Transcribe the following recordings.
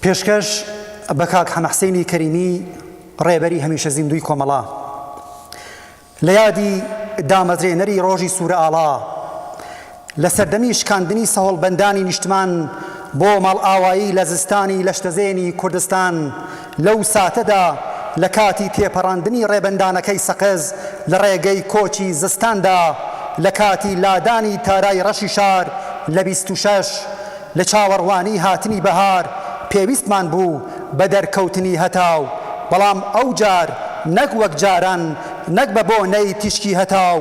پێشکەش بە کاک حەمەحسێنی کەریمی ڕێبەری هەمیشە زیندوی کۆمەڵا لە یادی دامەزرێنەری ڕۆژی سوورە ئاڵا لە سەردەمی شکاندنی سەهۆڵبەندانی نیشتمان بۆ ماڵ ئاوایی لە زستانی لەشتەزێنی کوردستان لەو ساتەدا لە کاتی تێپەڕاندنی ڕێبەندانەکەی سەقز لە ڕێگەی کۆچی زستاندا لە کاتی لادانی تارای ڕەشی شار لە 26 لە چاوەڕوانی هاتنی بەهار پێویستمان بوو بە دەرکەوتنی هەتاو بەڵام ئەو جار نەک وەک جاران نەک بە بۆنەی تیشکی هەتاو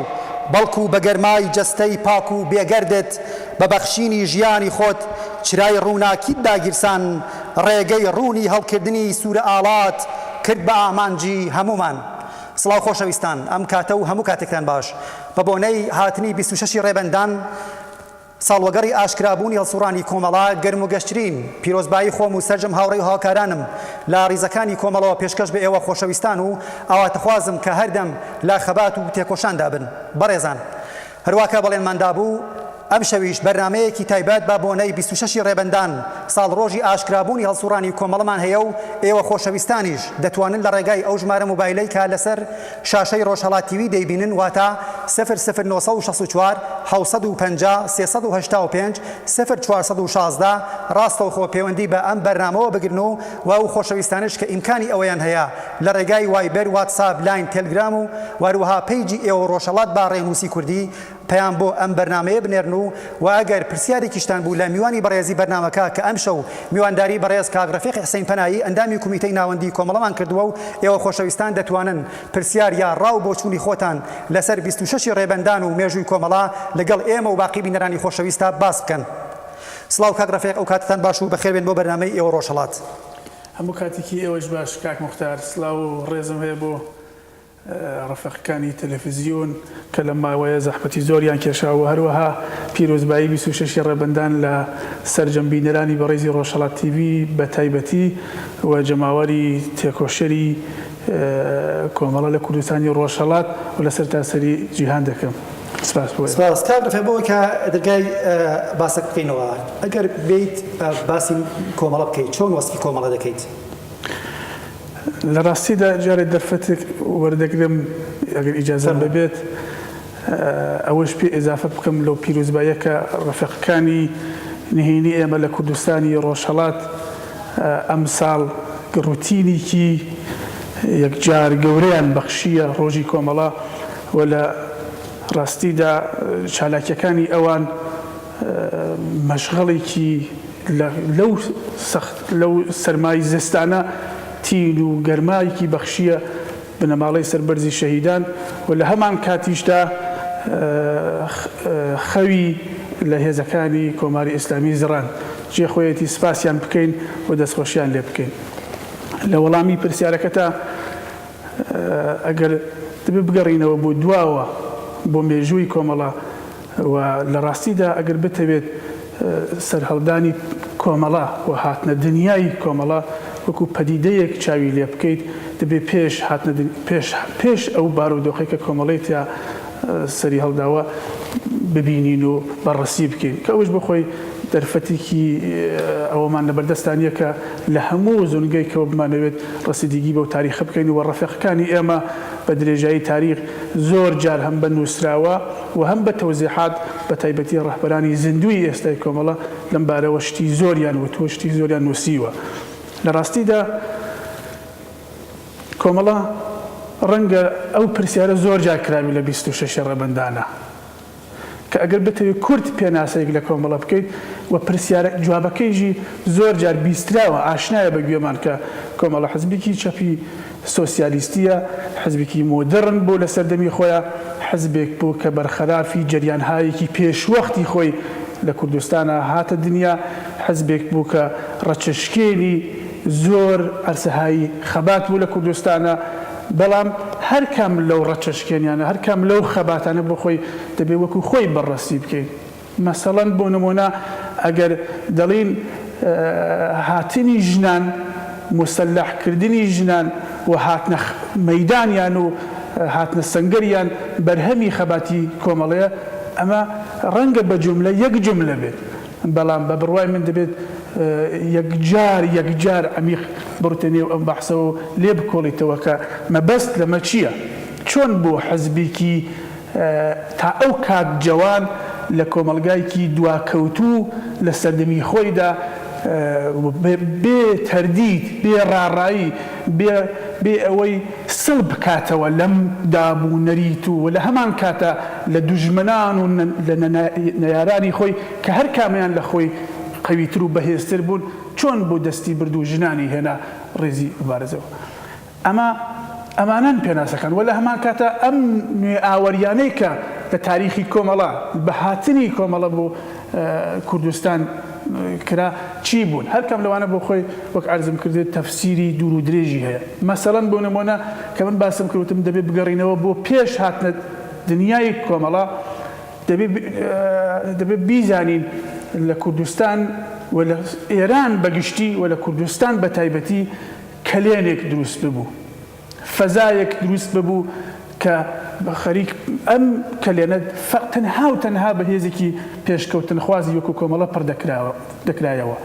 بەڵکو بە گەرمای جەستەی پاک و بێگەردت بە بەخشینی ژیانی خۆت چرای ڕووناکیت داگیرسان ڕێگەی ڕوونی هەڵکردنی سوورە ئاڵات کرد بە ئامانجی هەمومان. سڵاو خۆشەویستان، ئەم کاتە و هەموو کاتێکتان باش. بە بۆنەی هاتنی 26 ڕێبەندان ساڵوەگەڕی ئاشکرابوونی هەڵسوڕانی کۆمەڵا گەرم و گەشترین پیرۆزبایی خۆم و سەرجەم هاوڕێی و هاوکارانم لە ڕیزەکانی کۆمەڵەوە پێشکەش بە ئێوە خۆشەویستان و ئاواتەخوازم کە هەردەم لا خەبات و تێکۆشاندا بن. بەڕێزان، هەروواکە بەڵێنماندا بوو ئەم شەویش بەرنامەیەکی تایبەت بە بۆنەی 26 ڕێبەندان ساڵ ڕۆژی ئاشکرابوونی هەڵسوڕانی کۆمەڵەمان هەیە و ئێوە خۆشەویستانیش دەتوانن لە ڕێگای ئەو ژمارە موبایلەی کە لەسەر شاشەی ڕۆژهەڵات تیوی دەیبینن واتە 00964 750 385 0416 ڕاستەوخۆ پەیوەندی بە ئەم بەرنامەوە بگرن و ئەو خۆشەویستانش کە ئیمکانی ئەوەیان هەیە لە ڕێگای وایبەر، واتساپ، لاین، تێلگرام و واروها پەیجی ئێوە ڕۆژهەڵات با ڕێنووسی کوردی پەیام بۆ ئەم بەرنامەیە بنێرن و ئەگەر پرسیارێکیشتان بوو لە میوانی بەڕێزی بەرنامەکە کە ئەم شەو میوانداری بەڕێز کاک ڕەفیق حسین پەنایی ئەندامی کومیتەی ناوەندی کۆمەڵەمان کردووە و ئێوە خۆشەویستان دەتوانن پرسیار یا ڕاو بۆ چوونی خۆتان لەسەر 26 ڕێبەندان و مێژووی کۆمەڵا لەگەڵ ئێمە و باقی بینەرانی خۆشەویستە باس بکەن. سڵاو کاک ڕەفیق، ئەو کاتتان باش و بەخێر بێن بۆ بەرنامەی ئێوە ڕۆژهەڵات. هەموو کاتێکی ئێوەش باش کاک موختار. سڵاو و ڕێزم هەیە بۆ ڕەفیقەکانی تەلەڤیزیۆن کە لە ماوەیە زەحمەتی زۆریان کێشاوە، هەروەها پیرۆزبایی 26 ڕێبەندان لە سەرجەم بینەرانی بەڕێزی ڕۆژهەڵات تیڤی بە تایبەتی و جەماوەری تێکۆشەری کۆمەڵە لە کوردستانی ڕۆژهەڵات و لە سەرتاسەری جیهان دەکەم. سپاس کاک ڕەفیق بۆ کە دەرگای باسەک بکەینەوە. ئەگەر بیت باسی کۆمەڵە بکەیت، چۆن وەسفی کۆمەڵە دەکەیت؟ لە ڕاستیدا جارێ دەرفەتێک وەردەگرم ئەگەر ئیجازەم ببێت ئەوەش پێ ئێزافە بکەم لەو پیرۆزباییە کە ڕەفیقەکانی نهێنی ئێمە لە کوردستانی ڕۆژهەڵات ئەم ساڵ ڕوتینێکی یەکجار گەورەیان بەخشیە ڕۆژی کۆمەڵا و لە ڕاستیدا چالاکیەکانی ئەوان مەشغەڵێکی لەو سەرمای زستانە تین و گەرمایکی بەخشیە بنەماڵەی سەربەرزی شەهیدان و لە هەمان کاتیشدا خەوی لە هێزەکانی کۆماری ئیسلامی زڕان جێ خۆیەتی سپاسیان بکەین و دەستخۆشیان لێ بکەین. لە وەڵامی پرسیارەکەتە ئەگەر دەبێ بگەڕینەوە بۆ دواوە بۆ مێژووی کۆمەڵە و لە ڕاستیدا ئەگەر بتەوێت سەرهەڵدانی کۆمەڵا و هاتنە دنیای کۆمەڵا وەکو پەدیدەیەک چاوی لێ بکەیت دەبێت پێش ئەو بارودۆخی کە کۆمەڵی تیا سەری هەڵداوە ببینین و بەڕەسی بکەین کە ئەوش بخۆی دەرفەتێکی ئەوەمان لەبەردەستانیە کە لە هەموو زۆنگەی کەەوە بمانەوێت ڕەسیدگی بەو تاریخە بکەین و ڕەفیقەکانی ئێمە بە درێژایی تاریخ زۆر جار هەم بە نووسراوە و هەم بە تەوزیحات بە تایبەتی ڕەهبەرانی زیندوی ئێستای کۆمەڵە لەم بارەوە شتی زۆریان وتووە، شتی زۆریان نووسیوە. لە ڕاستیدا کۆمەڵە ڕەنگە ئەو پرسیارە زۆر جار کراوی لە 26 ڕێبەندانە کە ئەگەر بتەوێت کورت پێناسەیەک لە کۆمەڵە بکەیت و پرسیارە جوابەکەیژی زۆر جار بیستراوە ئاشنایە بە گوێمان کە کۆمەڵە حزبێکی چەپی سۆسیالیستیە، حزبێکی مۆدرن بۆ لە سەردەمی خۆیان، حزبێک بوو کە بەرخەلافی جەریانهایەکی پێشوەختی خۆی لە کوردستانە هاتە دنیا، حزبێک بوو کە ڕەچەشکێنی زۆر ئەرسەهایی خەبات بوو لە کوردستانە، بەڵام هەر کام لەو ڕەچەشکێنیانە هەر کام لەو خەباتانە بۆ خۆی دەبێت وەکو خۆی بەڕەسی بکەین. مەسەڵەن بۆ نمونە ئەگەر دەڵین هاتنی ژنان، مسلحکردنی ژنان و هاتنە مەیدانیان و هاتنە سەنگەریان بەرهەمی خەباتی کۆمەڵەیە، ئەمە ڕەنگە بە جوملە یەک جوملە بێت، بەڵام بە بڕوای من دەبێت یەکجار عمیق بڕتە نێو ئەم بەحسەوە لێ بکۆڵیتەوە کە مەبەست لەمە چییە؟ چۆن بۆ حەزبێکی تا ئەو کات جوان لە کۆمەلگایکی دواکەوتوو لە سەردەمی خۆیدا بێ تەردید بێ ڕاڕایی بێ ئەوەی سڵ بکاتەوە لەم دابوونەریت و لە هەمان کاتە لە دوژمنان و لە نەیارانی خۆی کە هەر کامیان لە خۆی قەویتر و بەهێزتر بوون چۆن بۆ دەستی برد و ژنانی هێنا ڕێزی مبارزەوە. ئەمانان پێناسەکان و لە هەمان کاتە ئەم نوێ ئاوەریانەی کە لە تاریخی کۆمەڵە بە هاتنی کۆمەڵە بۆ کوردستان کرا چی بوون؟ هەرکەم لەوانە بۆ خۆی وەک عەرزم کردێت تەفسیری دوور و درێژی هەیە. مەسەڵەن بۆ نمونە کە من باسم کردوتم دەبێت بگەڕینەوە بۆ پێش هاتنە دنیای کۆمەڵە دەبێت بیزانین لە کوردستان و لە ئێران بەگشتی و لە کوردستان بە تایبەتی کەلێنێک دروست ببوو، فەزایەک دروست ببوو کە خەریک ئەم کەلێنە تەنها بەهێزێکی پێشکەوتن خوازی وەکو کۆمەڵە پڕ دەکرایەوە.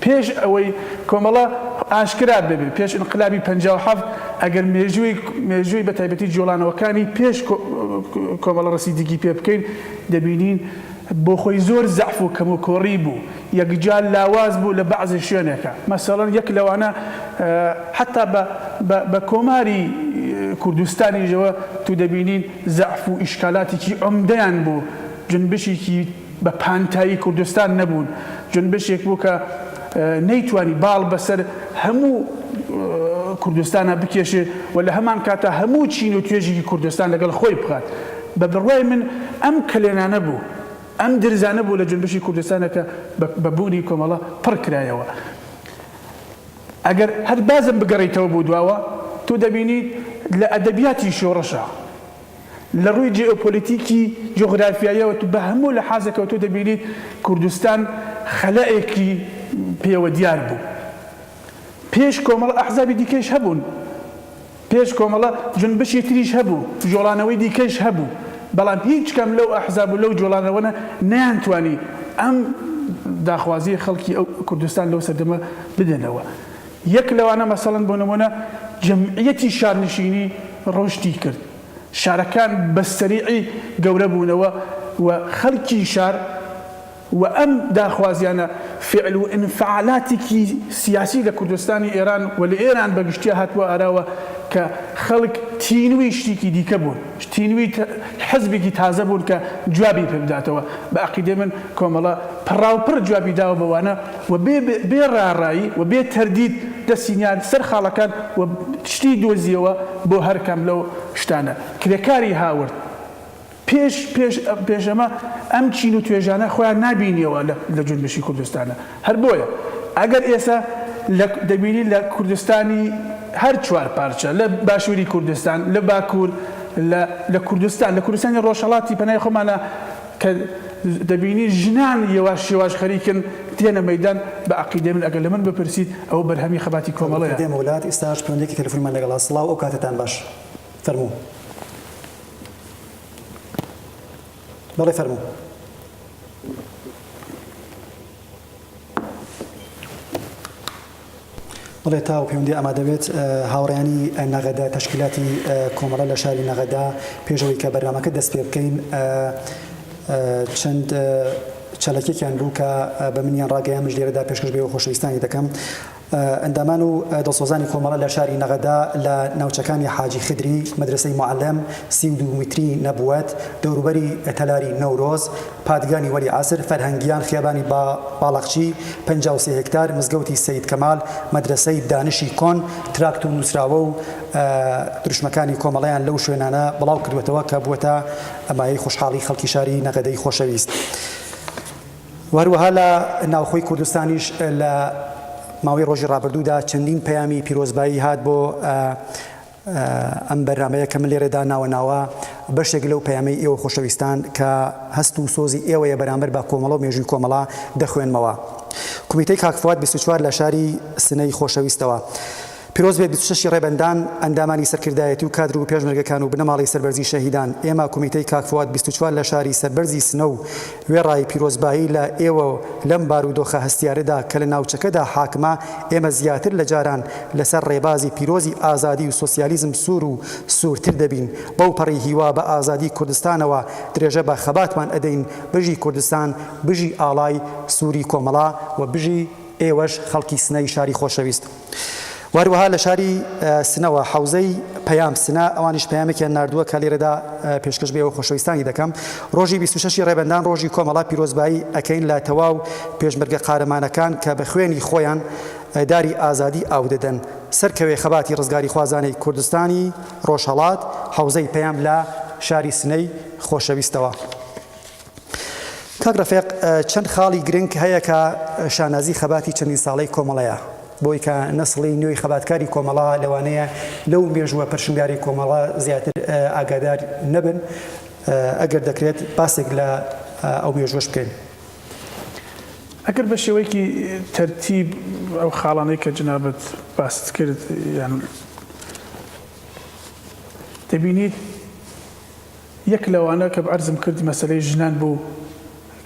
پێش ئەوەی کۆمەڵە ئاشکرا ببێت، پێش ئینقلابی 57 ئەگەر مێژووی بە تایبەتی جۆڵانەوەکانی پێش کۆمەڵە ڕەسیدگی پێ بکەین دەبینین بۆ خۆی زۆر زەعف و کەم و کۆڕی بوو، یەکجار لاواز بوو لە بەعزی شوێنێکە. مەسەڵەن یەک لەوانە حتا بە کۆماری کوردستانیژەوە تو دەبینین زەعف و ئیشکالاتێکی عومدەیان بوو، جنبشێکی بە پانتایی کوردستان نەبوون، جنبشێک بوو کە نەیتوانی باڵ بەسەر هەموو کوردستانە بکێشێ و لە هەمان کاتە هەموو چین و توێژێکی کوردستان لەگەڵ خۆی بخات. بە بڕوای من ئەم کەلێنانە بوو، ئەم درزانە بوو لە جنبشی کوردستانە کە بە بوونی کۆمەڵە پڕ کرایەوە. ئەگەر هەر بازم بگەڕیتەوە بۆ دواوە تۆ دەبینیت لە ئەدەبیاتی شۆڕەشە، لە ڕووی جیئۆپۆلیتیکی جۆغرافیاییەوە بە هەموو لە حازەکەوە تۆ دەبینیت کوردستان خەلەئێکی پێوە دیار بوو. پێش کۆمەڵە ئەحزابی دیکەش هەبوون، پێش کۆمەڵە جنبشی تریش هەبوو، جۆڵانەوەی دیکەش هەبوو، بەڵام هیچ کەم لەو ئەحزاب و لەو جۆڵانەوەنە نەیانتوانی ئەم داخوازی خەڵکی ئەو کوردستان لەو سەردەمە بدەنەوە. یەک لەوانە مەسەڵەن بۆ نمونە جەمعیەتی شارنشینی ڕۆشتی کرد، شارەکان بەسەریعی گەورە بوونەوە و خەڵکی شار و ئەم داخوازیانە فعل و انفعالاتێکی سیاسی لە کوردستانی ئێران و لە ئێران بەگشتیا هاتووە ئاراوە کە خەڵک تینوی شتێکی دیکە بوون، تینوی حەزبێکی تازە بوون کە جوابی پێ بداتەوە. بە عەقیدەی من کۆمەڵە پڕاوپڕ جوابی داوە بەوانە و بێ ڕاڕایی و بێ تەردید دەستینیان سەر خاڵەکان و شتی دۆزیەوە بۆ هەرکەم لەو شتانە. کرێکاری هاورد پێشەمە ئەم چین و توێژانە خۆیان نبینیەوە لە جنبشی کوردستانە. هەر بۆیە ئەگەر ئێستا دەبینی لە کوردستانی هەر چوار پارچە، لە باشووری کوردستان، لە باکوور، لە کوردستانی ڕۆژهەڵاتی پەنای خۆمانە کە دەبینی ژنان شێواش خەریکن تێنە مەیدان، بە عەقیدەی من ئەگەر لە من بپرسیت ئەوە بەرهەمی خەباتی کۆمەڵەیە. دێمە وڵات ئێستاش پەیوەندێکی تەلەفۆنمان لەگەڵا. سڵاو، ئەو کاتتان باش. فەرموو. بەڵێ فەرموو. بڵێ تاو پەیوەندی ئامادەبێت هاوڕێیانی نەغەدا تەشکیلاتی کۆمەڵە لە شاری نەغەدا پێشەوەی کە بەرنامەکە دەست پێ بکەین چەند چەلەکێکیان بوو کە بە منیان ڕاگەیان ژێرەدا پێشکەش بێەوە خۆشەویستانی دەکەم. ئەندامان و دڵسۆزانی کۆمەڵە لە شاری نەغەدا لە ناوچەکانی حاجی خدری، مەدرسەی معەلەم، 32 میتری نەبوەت، دەوروبەری تەلاری نەورۆز، پادگانی وەلی عاسر، فەرهەنگیان، خیابانی باڵەخچی، 53 هکتار، مزگەوتی سەید کەمال، مەدرسەی دانشی کۆن، تراکت و نووسراوە و دروشمەکانی کۆمەڵەیان لەو شوێنانە بڵاو کردوێتەوە کە بووەتە ئەمایی خۆشحاڵی خەڵکی شاری نەغەدەی خۆشەویست. وهروەها لە ناوخۆی کوردستانیش لە ماوەی ڕۆژی ڕابردوودا چەندین پەیامی پیرۆزبایی هات بۆ ئەم بەرنامەیە کە من لێرەدا ناوە بەشێک لەو پەیامەی ئێوە خۆشەویستان کە هەست و سۆزی ئێوەیە بەرامبەر بە کۆمەڵە و مێژووی کۆمەڵە دەخوێنمەوە. کۆمیتەی کاک فواد 24 لە شاری سنەی خۆشەویستەوە. پیرۆز بێت 26 ڕێبەندان ئەندامانی سەرکردایەتی و کادر و پێشمەرگەکان و بنەماڵی سەربەرزی شەهیدان ئێمە کۆمیتەی کاکفوات 24 لە شاری سەربەرزی سنە و وێڕای پیرۆزبایی لە ئێوە لەم بارودۆخە هەستیارەدا کە لە ناوچەکەدا حاکمە ئێمە زیاتر لە جاران لەسەر ڕێبازی پیرۆزی ئازادی و سۆسیالیزم سوور و سوورتر دەبین بەو پەڕی هیوا بە ئازادی کوردستانەوە درێژە بە خەباتمان ئەدەین بژی کوردستان بژی ئاڵای سووری کۆمەڵا و بژی ئێوەش خەڵکی سنەی شاری خۆشەویست. واروها لە شاری سنەوە حوزەی پەیام سنە ئەوانیش پەیامێکیان نردووە کە لێرەدا پێشکەش بێەوە خۆشەویستانی دەکەم. ڕۆژی 26 ڕێبەندان ڕۆژی کۆمەڵا پیرۆزبایی ئەکەین لە تەواو پێشمەرگە قارەمانەکان کە بە خوێنی خۆیان داری ئازادی ئاو دەدەن سەرکەوێ خەباتی ڕزگاری خوازانەی کوردستانی ڕۆژهەڵات حوزەی پەیام لە شاری سنەی خۆشەویستەوە. کاک ڕەفیق چەند خاڵی گرنگ هەیە کە شانازی خەباتی چەندین ساڵەی کۆمەڵەیە بۆی کە نەسڵی نوێی خەباتکاری کۆمەڵا لەوانەیە لەو مێژووە پەرشنگاری کۆمەڵا زیاتر ئاگادار نەبن ئەگەر دەکرێت باسێک لە ئەو مێژوەش بکەین. ئەگەر بە شێوەیەکی تەرتیب ئەو خاڵانەی کە جنابەت باست کرد یان دەبینیت یەک لەوانە کە عەرزم کرد مەسەلەی ژنان بوو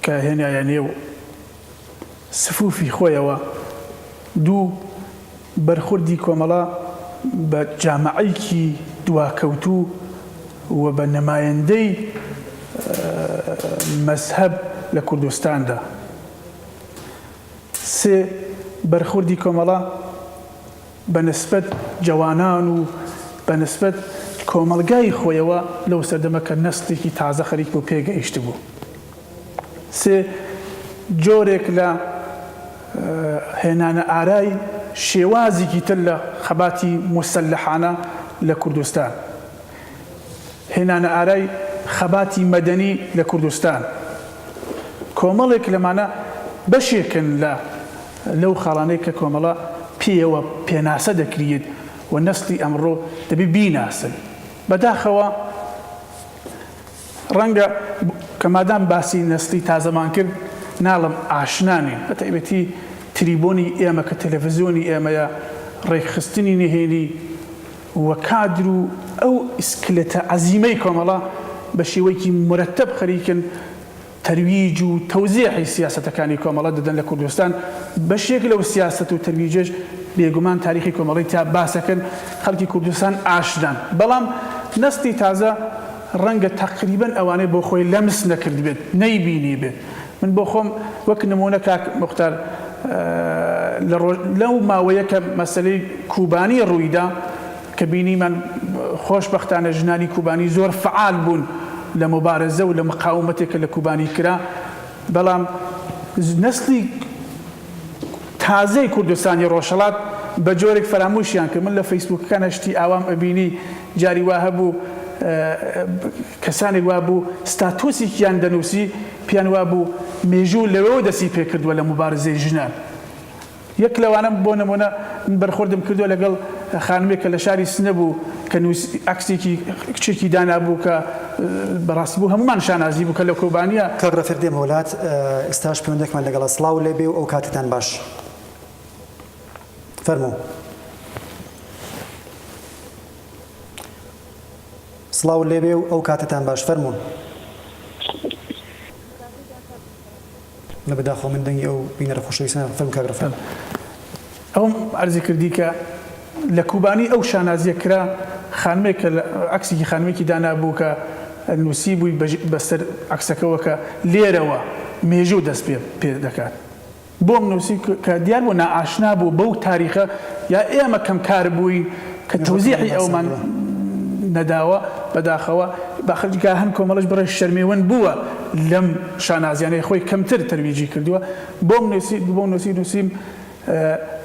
کە هێنایە نێو سفوفی خۆیەوە دوو بەرخوردی کۆمەڵا بە جامعەیەکی دواکەوتوو و بە نەمایەندەی مەزهەب لە کوردستاندا سێ بەرخوردی کۆمەڵا بە نسبەت جوانان و بە نسبەت کۆمەڵگای خۆیەوە لەو سەردەمە کە نەسڵێکی تازە خەریک بۆ پێگەیشت بوو سێ جۆرێک لە هێنانە ئارای شێوازێکی تر لە خەباتی مسلحانە لە کوردستان هێنانە ئارای خەباتی مەدەنی لە کوردستان کۆمەڵێک لەمانە بەشێکن لەو خاڵانەی کە کۆمەڵە پێوە پێناسە دەکرێت و نەسڵی ئەمڕۆ دەبێ بیناسن بەداخەوە ڕەنگە کە مادام باسی نەسڵی تازەمان کرد ناڵم ئاشنانین بە تایبەتی تریبۆنی ئێمە کە تەلەڤیزیۆنی ئێمەیە ڕێکخستنی نهێنی و کادر و ئەو ئیسکلێتە عەزیمەی کۆمەڵا بە شێوەیەکی مرەتەب خەریکن تەرویج و تەوزیعی سیاسەتەکانی کۆمەڵا دەدەن لە کوردستان بەشێک لەو سیاسەت و تەرویجەش بێگومان تاریخی کۆمەڵی تا باسەکەن خەڵکی کوردستان ئاشنان بەڵام نەسڵی تازە ڕەنگە تەقریبەن ئەوانەی بۆ خۆی لەمس نەکرد بێت نەیبینی بێت من بۆ خۆم وەک نمونە کاک موختار لەو ماوەیە کە مەسەلەی کوبانی ڕوویدا کە بینیمان خۆشبەختانە ژنانی کوبانی زۆر فعال بوون لە مبارزە و لە مقاومەتێکە لە کوبانی کرا بەڵام نەسڵی تازەی کوردستانی ڕۆژهەڵات بە جۆرێک فەراموشیان کرد من لە فەیسبووکەکان هەشتی ئاوام ئەبینی جاری وا هەبوو کەسانێک وا بوو ستاتۆسێکیان دەنووسی پیان وا بوو مێژوو لەوەوە دەستی پێ کردووە لە مبارزەی ژنان یەک لەوانە بۆ نمونە بەرخوردم کردووە لەگەڵ خانمێک کە لە شاری سنە بوو کە عەکسێکی کچێکی دانابوو کە بەڕاستی بوو هەمومان شانازی بوو کە لە کۆبانیە کاک ڕەفیق دێمە وڵات ئێستاش پەیوەندێکمان لەگەڵە سڵاو لێبێ و ئەو کاتتان باش فەرموو سڵاو لێبێ و ئەو کاتتان باش فەرموون لە بەداخۆ من دەنگی ئەو بینەرە خۆشەویستانە فەرموو کاک ڕەفیق ئەوم عەرزی کردی کە لە کوبانی ئەو شانازیە کرا خانمێک کە عەکسێکی خانمێکی دانابوو کە نووسی بووی بەسەر عەکسەکەەوە کە لێرەوە مێژوو دەست پێ دەکات بۆم نووسی کە دیار بوو نائاشنا بوو بەو تاریخە یا ئێمە کەم کار بووین کە تەوزیعی ئەومان نەداوە بەداخەوە باخەرجگا هەن کۆمەڵش بڕێ شەرمێوەن بووە لەم شانازیانەی خۆی کەمتر تەرویجی کردووە بۆم نووسیم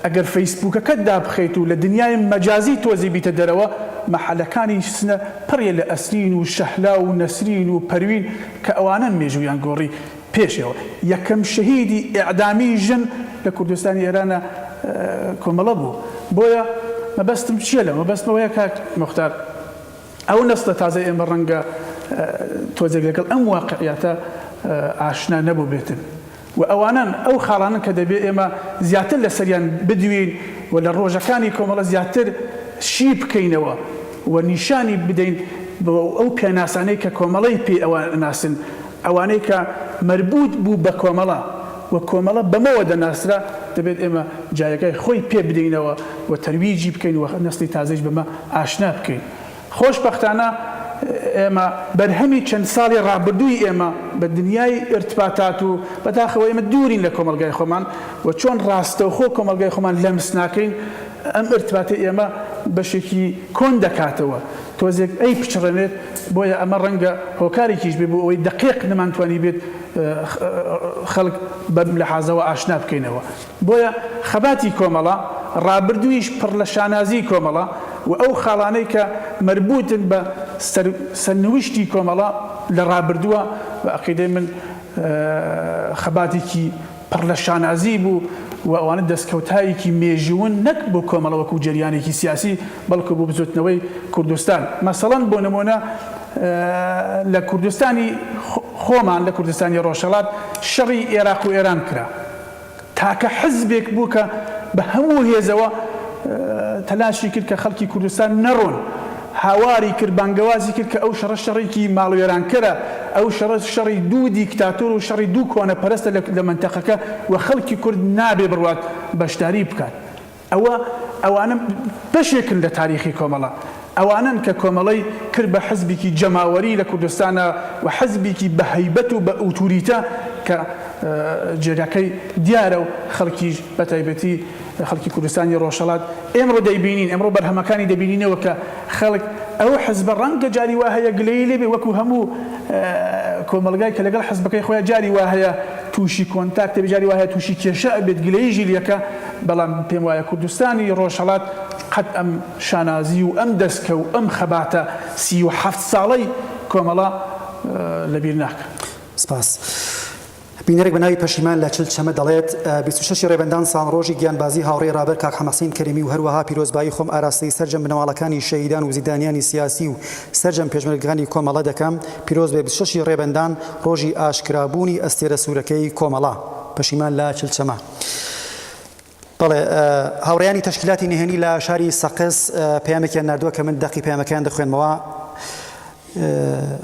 ئەگەر فەیسبووکەکەت دابخەیت و لە دنیای مەجازی تۆزی بیتە دەرەوە مەحەلەکانی سنە پڕیە لە ئەسرین و شەحلا و نەسرین و پەروین کە ئەوانە مێژوویان گۆڕی پێشەوە یەکەم شەهیدی ئیعدامی ژن لە کوردستانی ئێرانە کۆمەڵە بوو بۆیە مەبەستم چییە لە مەبەستمەوەیە کاک موختار ئەو نەسڵە تازە ئێمە ڕەنگە تۆزێک لەگەڵ ئەم واقعیاتە ئاشنا نەبوو بێتن و ئەوانن ئەو خاڵانن کە دەبێت ئێمە زیاتر لە سەریان بدوین و لە ڕۆژەکانی کۆمەڵە زیاتر شی بکەینەوە و نیشانی بدەین ئەو پێناسانەی کە کۆمەڵەی پێ ئەوان ناسن ئەوانەی کە مربوط بوو بە کۆمەڵە و کۆمەڵە بەمەوە دەناسرا دەبێت ئێمە جایەکەی خۆی پێ بدەینەوە و تەرویجی بکەین و نەسلی تازەش بەمە ئاشنا بکەین. خۆشبەختانە ئێمە بەرهەمی چەند ساڵی ڕابردووی ئێمە بە دنیای ارتباطات و بەداخەوە ئێمە دوورین لە کۆمەلگای خۆمان و چۆن ڕاستەوخۆ کۆمەلگای خۆمان لەمس ناکەین ئەم ارتباطی ئێمە بەشێکی کۆن دەکاتەوە تۆزێک ئەی پچڕێنێت بۆیە ئەمە ڕەنگە هۆکارێکیش بێ بۆ ئەوەی دقیق نەمانتوانی بێت خەڵک بەم لە حازەوە ئاشنا بکەینەوە. بۆیە خەباتی کۆمەڵە ڕابردوویش پڕ لە شانازی کۆمەڵە و ئەو خاڵانەی کە مربوطن بە سەرنوشتی کۆمەڵە لە ڕابردووە بە عەقیدەی من خەباتێکی پڕ لە شانازی بوو و ئەوانە دەستکەوتایەکی مێژوون نەک بۆ کۆمەڵە وەکو جەریانێکی سیاسی بەڵکو بۆ بزوتنەوەی کوردستان. مەسەڵەن بۆ نمونە لە کوردستانی خۆمان لە کوردستانی ڕۆژهەڵات شەڕی عێراق و ئێران کرا تاکە حزبێک بوو کە بە هەموو هێزەوە تەلاشی کرد کە خەڵکی کوردستان نەڕۆن هاواری کرد بانگەوازی کرد کە ئەو شەڕە شەڕێکی ماڵوێرانکەرە ئەو شەڕی دوو دیکتاتۆر و شەڕی دوو کۆنەپەرستە لە منتەقەکە و خەڵکی کورد نابێ بڕوات بەشداری بکات. ئەوانە بەشێکن لە تاریخی کۆمەڵە ئەوانن کە کۆمەڵەی کرد بە حزبێکی جەماوەری لە کوردستانە و حزبێکی بە هەیبەت و بە ئۆتۆریتە کە جێگاکەی دیارە و خەڵکیش بە تایبەتی خەڵکی کوردستانی ڕۆژهەڵات ئێمڕۆ دەیبینین ئەمڕۆ بەرهەمەکانی دەبینینەوە کە خەڵک ئەو حزبە ڕەنگە جاری وا هەیە گلەیی لێبێ وەکو هەموو کۆمەلگای کە لەگەڵ حزبەکەی خۆیان جاری وا هەیە تووشی کۆنتاکتە جاری وا هەیە تووشی کێشە ئەبێت گلەییژی لێکە بەڵام پێم وایە کوردستانی ڕۆژهەڵات قەت ئەم شانازی و ئەم دەستکە و ئەم خەباتە 37 ساڵەی کۆمەڵە لەبیر ناکە. سپاس. بینەرێک بەناوی پەشیمان لە چلچەمە دەڵێت 26 ڕێبەندان ساڵ ڕۆژی گیانبازی هاوڕێی ڕابەر کاک حەمەحسین کەریمی و هەروەها پیرۆزبایی خۆم ئاراستەی سەرجەم بنەماڵەکانی شەهیدان و زیندانیانی سیاسی و سەرجەم پێشمەرگەکانی کۆمەڵە دەکەم پیرۆز بێ 26 ڕێبەندان ڕۆژی ئاشکرابوونی ئەستێرە سوورەکەی کۆمەڵە. پەشیمان لە چلچەمە. بەڵێ هاوڕێیانی تەشکیلاتی نهێنی لە شاری سەقز پەیامێکیان نردووە کە من دەقی پەیامەکەیان دەخوێنمەوە.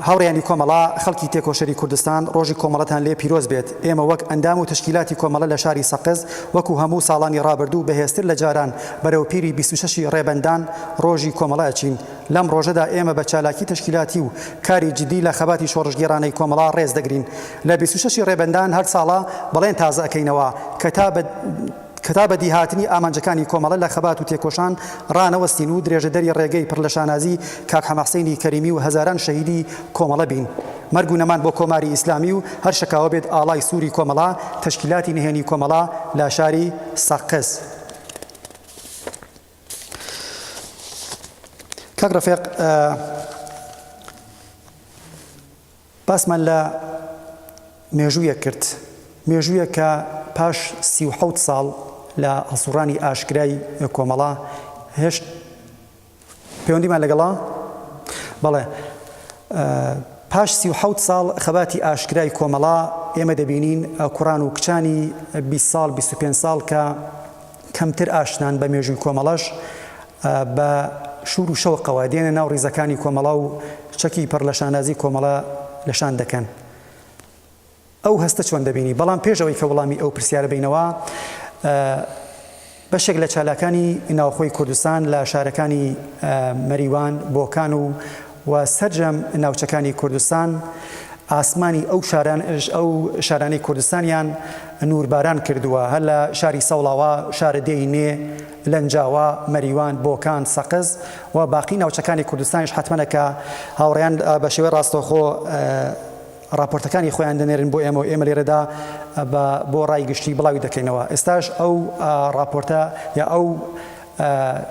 هاوڕێیانی کۆمەڵە خەڵکی تێکۆشەری کوردستان ڕۆژی کۆمەڵەتان لێ پیرۆز بێت. ئێمە وەک ئەندام و تەشکیلاتی کۆمەڵە لە شاری سەقز وەکو هەموو ساڵانی ڕابردوو بەهێزتر لە جاران بەرەو پیری 26 ڕێبەندان ڕۆژی کۆمەڵە ئەچین. لەم ڕۆژەدا ئێمە بە چالاکی تەشکیلاتی و کاری جدی لە خەباتی شۆڕژگێڕانەی کۆمەڵە ڕێز دەگرین. لە 26 ڕێبەندان هەر ساڵە بەڵێن تازە ئەکەینەوە کەتابە دیهاتنی ئامانجەکانی کۆمەڵە لە خەبات و تێکۆشان ڕانەوەستین و درێژەدەری ڕێگەی پڕ لە شانازی کاک حەمەحسینی کەریمی و هەزاران شەهیدی کۆمەڵە بین. مەرگ و نەمان بۆ کۆماری ئیسلامی و هەر شەکاوە بێت ئاڵای سووری کۆمەڵە تەشکیلاتی نهێنی کۆمەڵە لە شاری سەقز. کاک ڕەفیق باسمان لە مێژوویەک کرد مێژوویە کە پاش 37 ساڵ لە هەسوڕانی ئاشکرای کۆمەڵە هێشت پەیوەندیمان لەگەڵا بەڵێ پاش 37 ساڵ خەباتی ئاشکرای کۆمەڵە ئێمە دەبینین کوڕان و کچانی 20 ساڵ 25 ساڵ کە کەمتر ئاشنان بە مێژووی کۆمەڵەش بە شور و شەوقەوە دێنە ناو ڕیزەکانی کۆمەڵە و چەکی پڕ لە شانازی کۆمەڵە لەشان دەکەن. ئەو هەستە چۆن دەبینی؟ بەڵام پێشەوەی کە وەڵامی ئەو پرسیارە بینەوە بەشێک لە چالاکانی ناوخۆی کوردستان لە شارەکانی مەریوان بۆکان و سەرجەم ناوچەکانی کوردستان ئاسمانی ئەو شارانەی کوردستانیان نورباران کردووە هەر لە شاری سەوڵاوە شارە دێینێ لەنجاوە مەریوان بۆکان سەقز و باقی ناوچەکانی کوردستانیش حتمەنە کە هاوڕێیان بە شێوەی ڕاستەوخۆ راپۆرتەکانی خۆیان دەنێرن بۆ ئێمە و ئێمە لێرەدا بۆ ڕای گشتی بڵاوی دەکەینەوە. ئێستاش ئەو راپۆرتە یا ئەو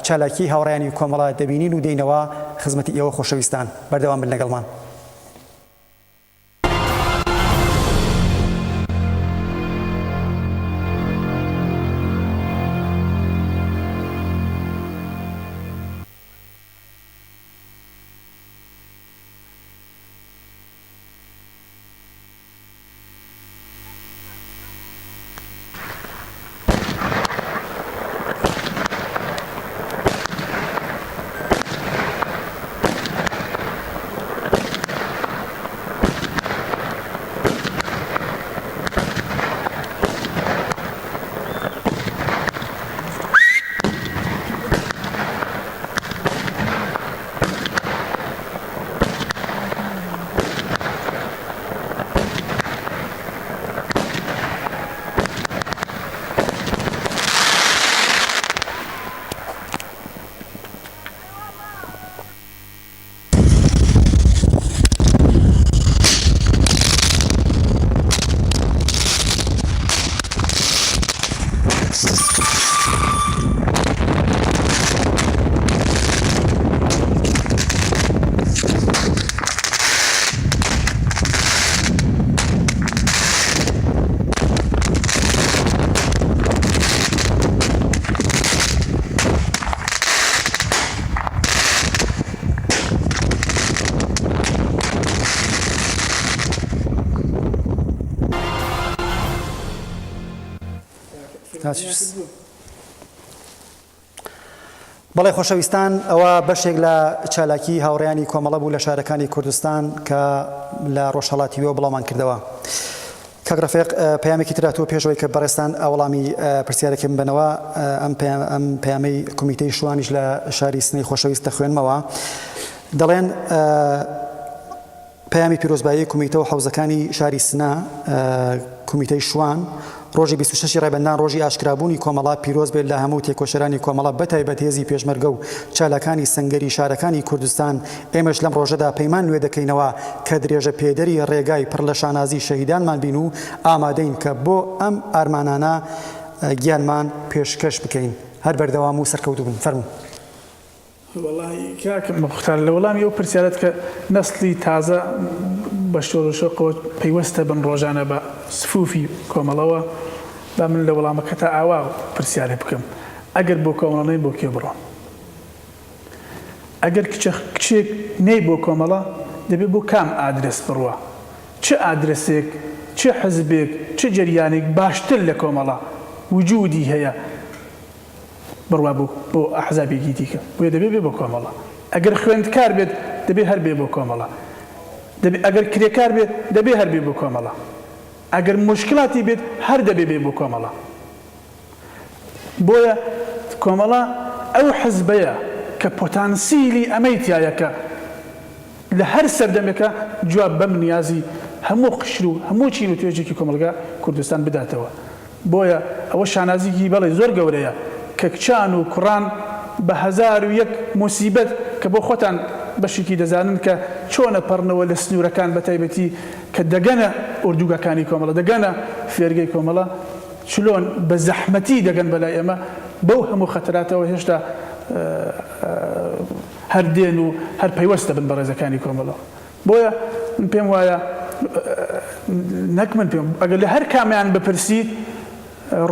چالاکی هاوڕێیانی کۆمەڵە دەبینین و دێینەوە خزمەتی ئێوە خۆشەویستان. بەردەوام بن لەگەڵمان. بەڵێ خۆشەویستان ئەوە بەشێک لە چالاکی هاوڕێیانی کۆمەڵە بوو لە شارەکانی کوردستان کە لە ڕۆژهەڵاتیەوە بڵاومان کردەوە. کاک ڕەفیق پەیامێکی تراتوە پێشەوەی کە بەڕێستان ئەوڵامی پرسیارێکم بنەوە ئەم پەیامەی کۆمیتەی شوانیش لە شاری سنەی خۆشەویست دەخوێنمەوە. دەڵێن پەیامی پیرۆزبایی کۆمیتە و حەوزەکانی شاری سنە کۆمیتەی شوان ڕۆژی 26 ڕێبەندان ڕۆژی ئاشکرابوونی کۆمەڵا پیرۆز بێت لە هەموو تێکۆشەرانی کۆمەڵە بەتایبەت هێزی پێشمەرگە و چالاکانی سەنگەری شارەکانی کوردستان ئێمەش لەم ڕۆژەدا پەیمان نوێ دەکەینەوە کە درێژە پێدەری ڕێگای پڕ لە شانازی شەهیدانمان بین و ئامادەین کە بۆ ئەم ئارمانانە گیانمان پێشکەش بکەین. هەر بەردەوام و سەرکەوتوو بن. فەرموو. والله کاک مختار لە وەڵامی ئەو پرسیارەت کە نەسلی تازە بە شۆڕشۆقەوە پەیوەستە بن ڕۆژانە بە سفوفی کۆمەڵەوە با من لە وەڵامەکە تا ئاوا پرسیارە بکەم. ئەگەر بۆ کۆمەڵە بۆ کێ بڕۆن؟ ئەگەر کچێک نەی بۆ کۆمەڵە دەبێت بۆ کام ئادرس بڕوە؟ چه ئادرسێک، چه حزبێک، چه جریانێک باشتر لە کۆمەڵە وجودی هەیە بڕوا بۆ ئەحزابێکی دیکە بۆیە دەبێت بۆ کۆمەڵە. ئەگەر خوێندکار بێت دەبێت هەر بێ بۆ کۆمەڵە. ئەگەر کرێکار بێت دەبێت هەر بێ بۆ کۆمەڵە. ئەگەر مشکلاتی بێت هەر دەبێت بێ بۆ کۆمەڵە. بۆیە کۆمەڵە ئەو حزبەیە کە پۆتانسیلی ئەمەی تایە کە لە هەر سەردەمێکە جواب بەم نیازی هەموو قشر و هەموو چین و توێژێکی کۆمەلگا کوردستان بداتەوە. بۆیە ئەوە شانازیکی بەڵێ زۆر گەورەیە کە کچان و کوڕان بە 1001 موسیبەت کە بۆ خۆتان بەشێکی دەزانن کە چۆنە پەڕنەوە لە سنوورەکان بە تایبەتی کە دەگەنە ئوردوگەکانی کۆمەڵە، دەگەنە فێرگەی کۆمەڵە، چلۆن بە زەحمەتی دەگەن بەلای ئێمە. بەو هەموو خەتەراتەوە هێشتا هەر دێن و هەر پەیوەستە بن بە ڕێزەکانی کۆمەڵە. بۆیە من پێم وایە نەک من پێم ئەگەر لە هەر کامیان بپرسیت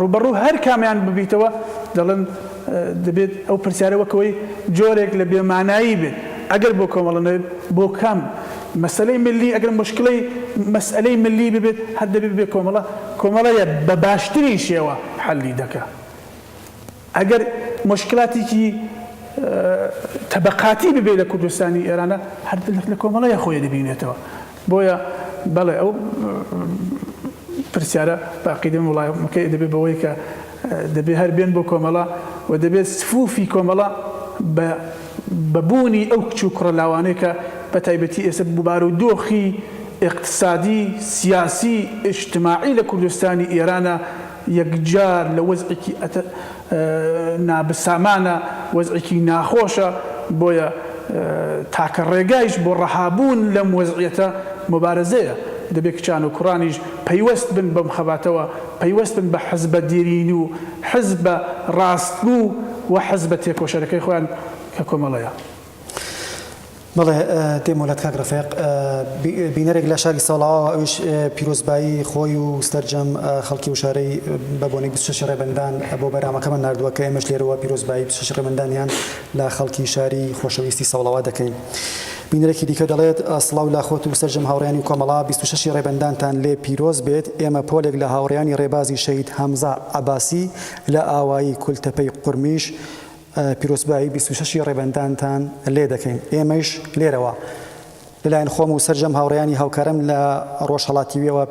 ڕوبەڕوو هەر کامیان ببیتەوە دەڵێن دەبێت ئەو پرسیارەوەکەوەی جۆرێک لە بێمانایی بێت. ئەگەر بۆ کۆمەڵە نەبێت بۆ کام مەسەلەی ملی ئەگەر مشکلەی مەسئلەی ملی ببێت هەر دەبێت بێ کۆمەڵە. کۆمەڵەیە بە باشترین شێوە حەلی دەکە. ئەگەر مشکلاتێکی تەبەقاتی ببێت لە کوردستانی ئێرانە هەر لە کۆمەڵەیە خۆی دەبینێتەوە. بۆیە بەڵێ ئەو پرسیارە باقیدەم وڵایەکەی دەبێت بەوەی کە دەبێت هەر بێن بۆ کۆمەڵە و دەبێت سفوفی کۆمەڵە بەبوونی ئەو کچ و کوڕەلاوانەیە کە بە تایبەتی ئێستا بووبار و دۆخی اقتصادی سیاسی اجتماعی لە کوردستانی ئێرانە یەکجار لە وەزعێکی نابسامانە، وەزعێکی ناخۆشە. بۆیە تاکە ڕێگایش بۆ ڕەهابوون لەم وەزعیەتە مبارەزەیە. دەبێت کچان و کوڕانیش پەیوەست بن بەم خەباتەوە، پەیوەست بن بە حزبە دیرین و حزبە ڕاستبوو و حزبە تێکۆشەرەکەی خۆیان کە کۆمەڵەیە. بەڵێ دێم وڵات کاک ڕەفیق بینەرێک لە شاری ساڵاوە ئەوش پیرۆزبایی خۆی و ستەرجەم خەڵکی و شارەی بە بۆنەی 26 ڕێبەندان بۆ بەرامەکەمان نردووە کە ئێمەش لێرەوە پیرۆزبایی 26 ڕێبەندانیان لە خەڵکی شاری خۆشەویستی ساڵاوە دەکەین. بینەرێکی دیکە دەڵێت سڵاو لا خۆت و سەرجەم هاوڕێیانی کۆمەڵا 26 ڕێبەندانتان لێ پیرۆز بێت. ئێمە پۆلێک لە هاوڕێیانی ڕێبازی شەهید هەمزە عەباسی لە ئاوایی کولتەپەی قورمیش پیرۆزبایی 26 ڕێبەندانتان لێ دەکەین. ئێمەش لێرەوە لەلایەن خۆم و سەرجەم هاوڕێیانی هاوکارم لە ڕۆژهەڵاتیویەوە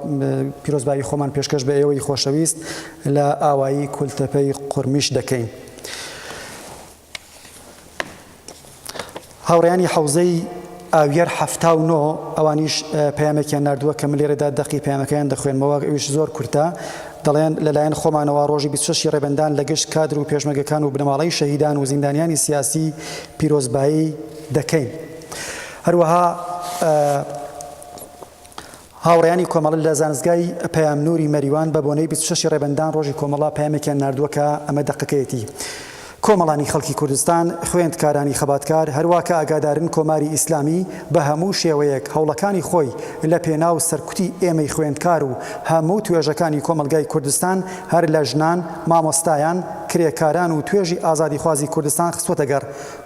پیرۆزبایی خۆمان پێشکەش بە ئێوەی خۆشەویست لە ئاوایی کولتەپەی قورمیش دەکەین. هاوڕێیانی حەوزەی ئاویەر 79 ئەوانیش پەیامێکیان نردووە کە من لێرەدا دەقی پەیامەکەیان دەخوێنمەوە. ئەویش زۆر کورتە. دەڵێن لەلایەن خۆمانەوە ڕۆژی 26 ڕێبەندان لە گشت کادر و پێشمەرگەکان و بنەماڵەی شەهیدان و زیندانیانی سیاسی پیرۆزبایی دەکەین. هەروەها هاوڕێیانی کۆمەڵە لە زانستگای پەیامنووری مەریوان بە بۆنەی 26 ڕێبەندان ڕۆژی کۆمەڵا پەیامێکیان نردووە کە ئەمە دەقەکەیەتی. کۆمەڵانی خەڵکی کوردستان، خوێندکارانی خەباتکار، هەروواکە ئاگادارن کۆماری ئیسلامی بە هەموو شێوەیەک هەوڵەکانی خۆی لە پێناو سەرکوتی ئێمەی خوێندکار و هەموو توێژەکانی کۆمەلگای کوردستان هەر لە ژنان، مامۆستایان، کرێکاران و توێژی ئازادیخوازی کوردستان خستوەتە گەڕ.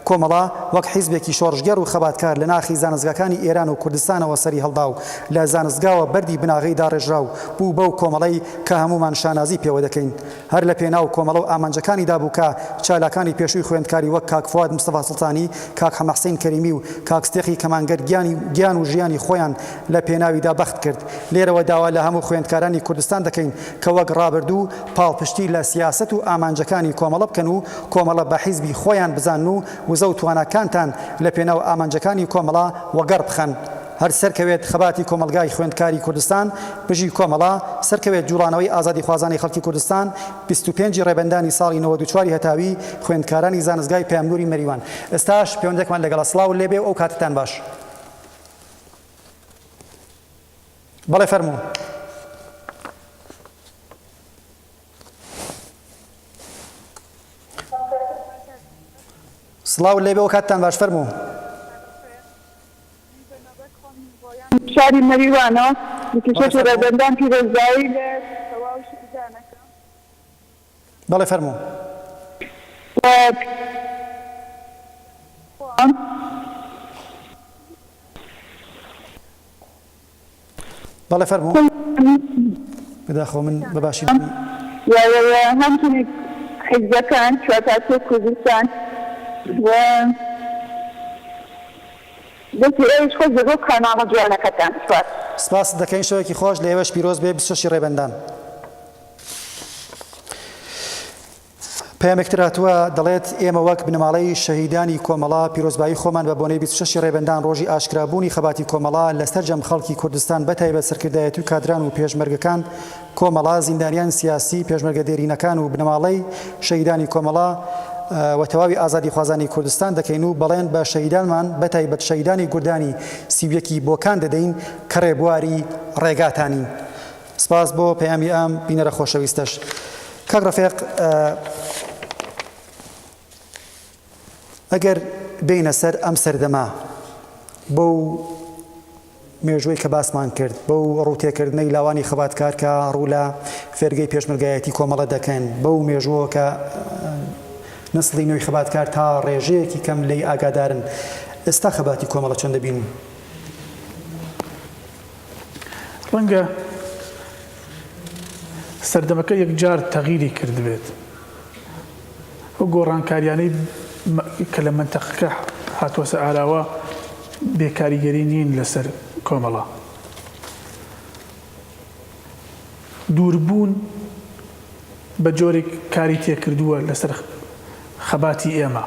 کۆمەڵا وەک حیزبێکی شۆڕژگەر و خەباتکار لە ناخی زانستگاکانی ئێران و کوردستانەوە سەری هەڵدا و لە زانستگاوە بەردی بناغی داڕێژرا و بوو بەو کۆمەڵەی کە هەمومان شانازی پێوە دەکەین هەر لە پێناو کۆمەڵە و ئامانجەکانیدا بوو کە چالاکانی پێشووی خوێندکاری وەک کاک فواد مستەفا سوڵتانی کاک حەمەحسین کەریمی و کاک ستێخی کەمانگەر گیان و ژیانی خۆیان لە پێناویدا بەخت کرد لێرەوە داوا لە هەموو خوێندکارانی کوردستان دەکەین کە وەک ڕابردوو پاڵپشتی لە سیاست و ئامانجەکانی کۆمەڵە بکەن و کۆمەڵە بە حیزبی خۆیان بزان و وزە و تواناکانتان لە پێناو ئامانجەکانی کۆمەڵە وەگەڕ بخەن هەر سەرکەوێت خەباتی کۆمەلگای خوێندکاری کوردستان بژی کۆمەڵە سەرکەوێت جوڵانەوەی ئازادی خوازانی خەڵکی کوردستان 25 ڕێبەندانی ساڵی 94 هەتاوی خوێندکارانی زانستگای پەیامنووری مەریوان ئێستاش پەیوەندێکمان لەگەڵ سڵاو لێبێ ئەو کاتتان باش بەڵێ فەرموو سڵاو لێبێ ئەو کاتتان باش فەرموو شاری مەریوانەوە کێشە ڕێبەندان پیرۆزبایی لە تەواو شیدانەکە بەڵێ فەرموو بەڵێ فەرموو بداخۆ من بەباشی هەمچنی حیزبەکان چوارتاکۆ کوردستان و دەستی ئێوەش خۆش بۆ کاناڵە جوانەکەتان سپاس دەکەین شەوێکی خۆش لە ئێوەش پیرۆز بێ 26 ڕێبەندان پەیامێکتر هاتووە دەڵێت ئێمە وەک بنەماڵەی شەهیدانی کۆمەڵا پیرۆزبایی خۆمان بە بۆنەی 26 ڕێبەندان ڕۆژی ئاشکرابوونی خەباتی کۆمەڵا لەسەر جەم خەڵکی کوردستان بەتایبەت سەرکردایەتی و کادران و پێشمەرگەکان کۆمەڵا زیندانیان سیاسی پێشمەرگە دێرینەکان و بنەماڵەی شەهیدانی کۆمەڵا و تەواوی ئازادی خوازانی کوردستان دەکەین و بەڵێن بە شەهیدانمان بەتایبەت شەهیدانی گوردانی سیویەکی بۆکان دەدەین کە ڕێبواری ڕێگاتانی سپاس بۆ پەیامی ئەم بینەرە خۆشەویستەش کاک ڕەفیق ئەگەر بینە سەر ئەم سەردەما بەو مێژوەی کە باسمان کرد بەو ڕووتێکردنەی لاوانی خەباتکار کە ڕوو لە فێرگەی پێشمەرگایەتی کۆمەڵە دەکەن بەو مێژووە کە نسلی نوێی خەباتکار تا ڕێژەیەکی کەم لێی ئاگادارن ئێستا خەباتی کۆمەڵە چەند دەبین ڕەنگە سەردەمەکە یەکجار تەغیری کرد بێت ئەو گۆڕانکاریانەی کە لە منتەقەکە هاتووەسە ئاراوە بێکاریگەری نین لەسەر کۆمەڵە دووربوون بە جۆرێک کاری تێکردووە لەسەر خەباتی ئێمە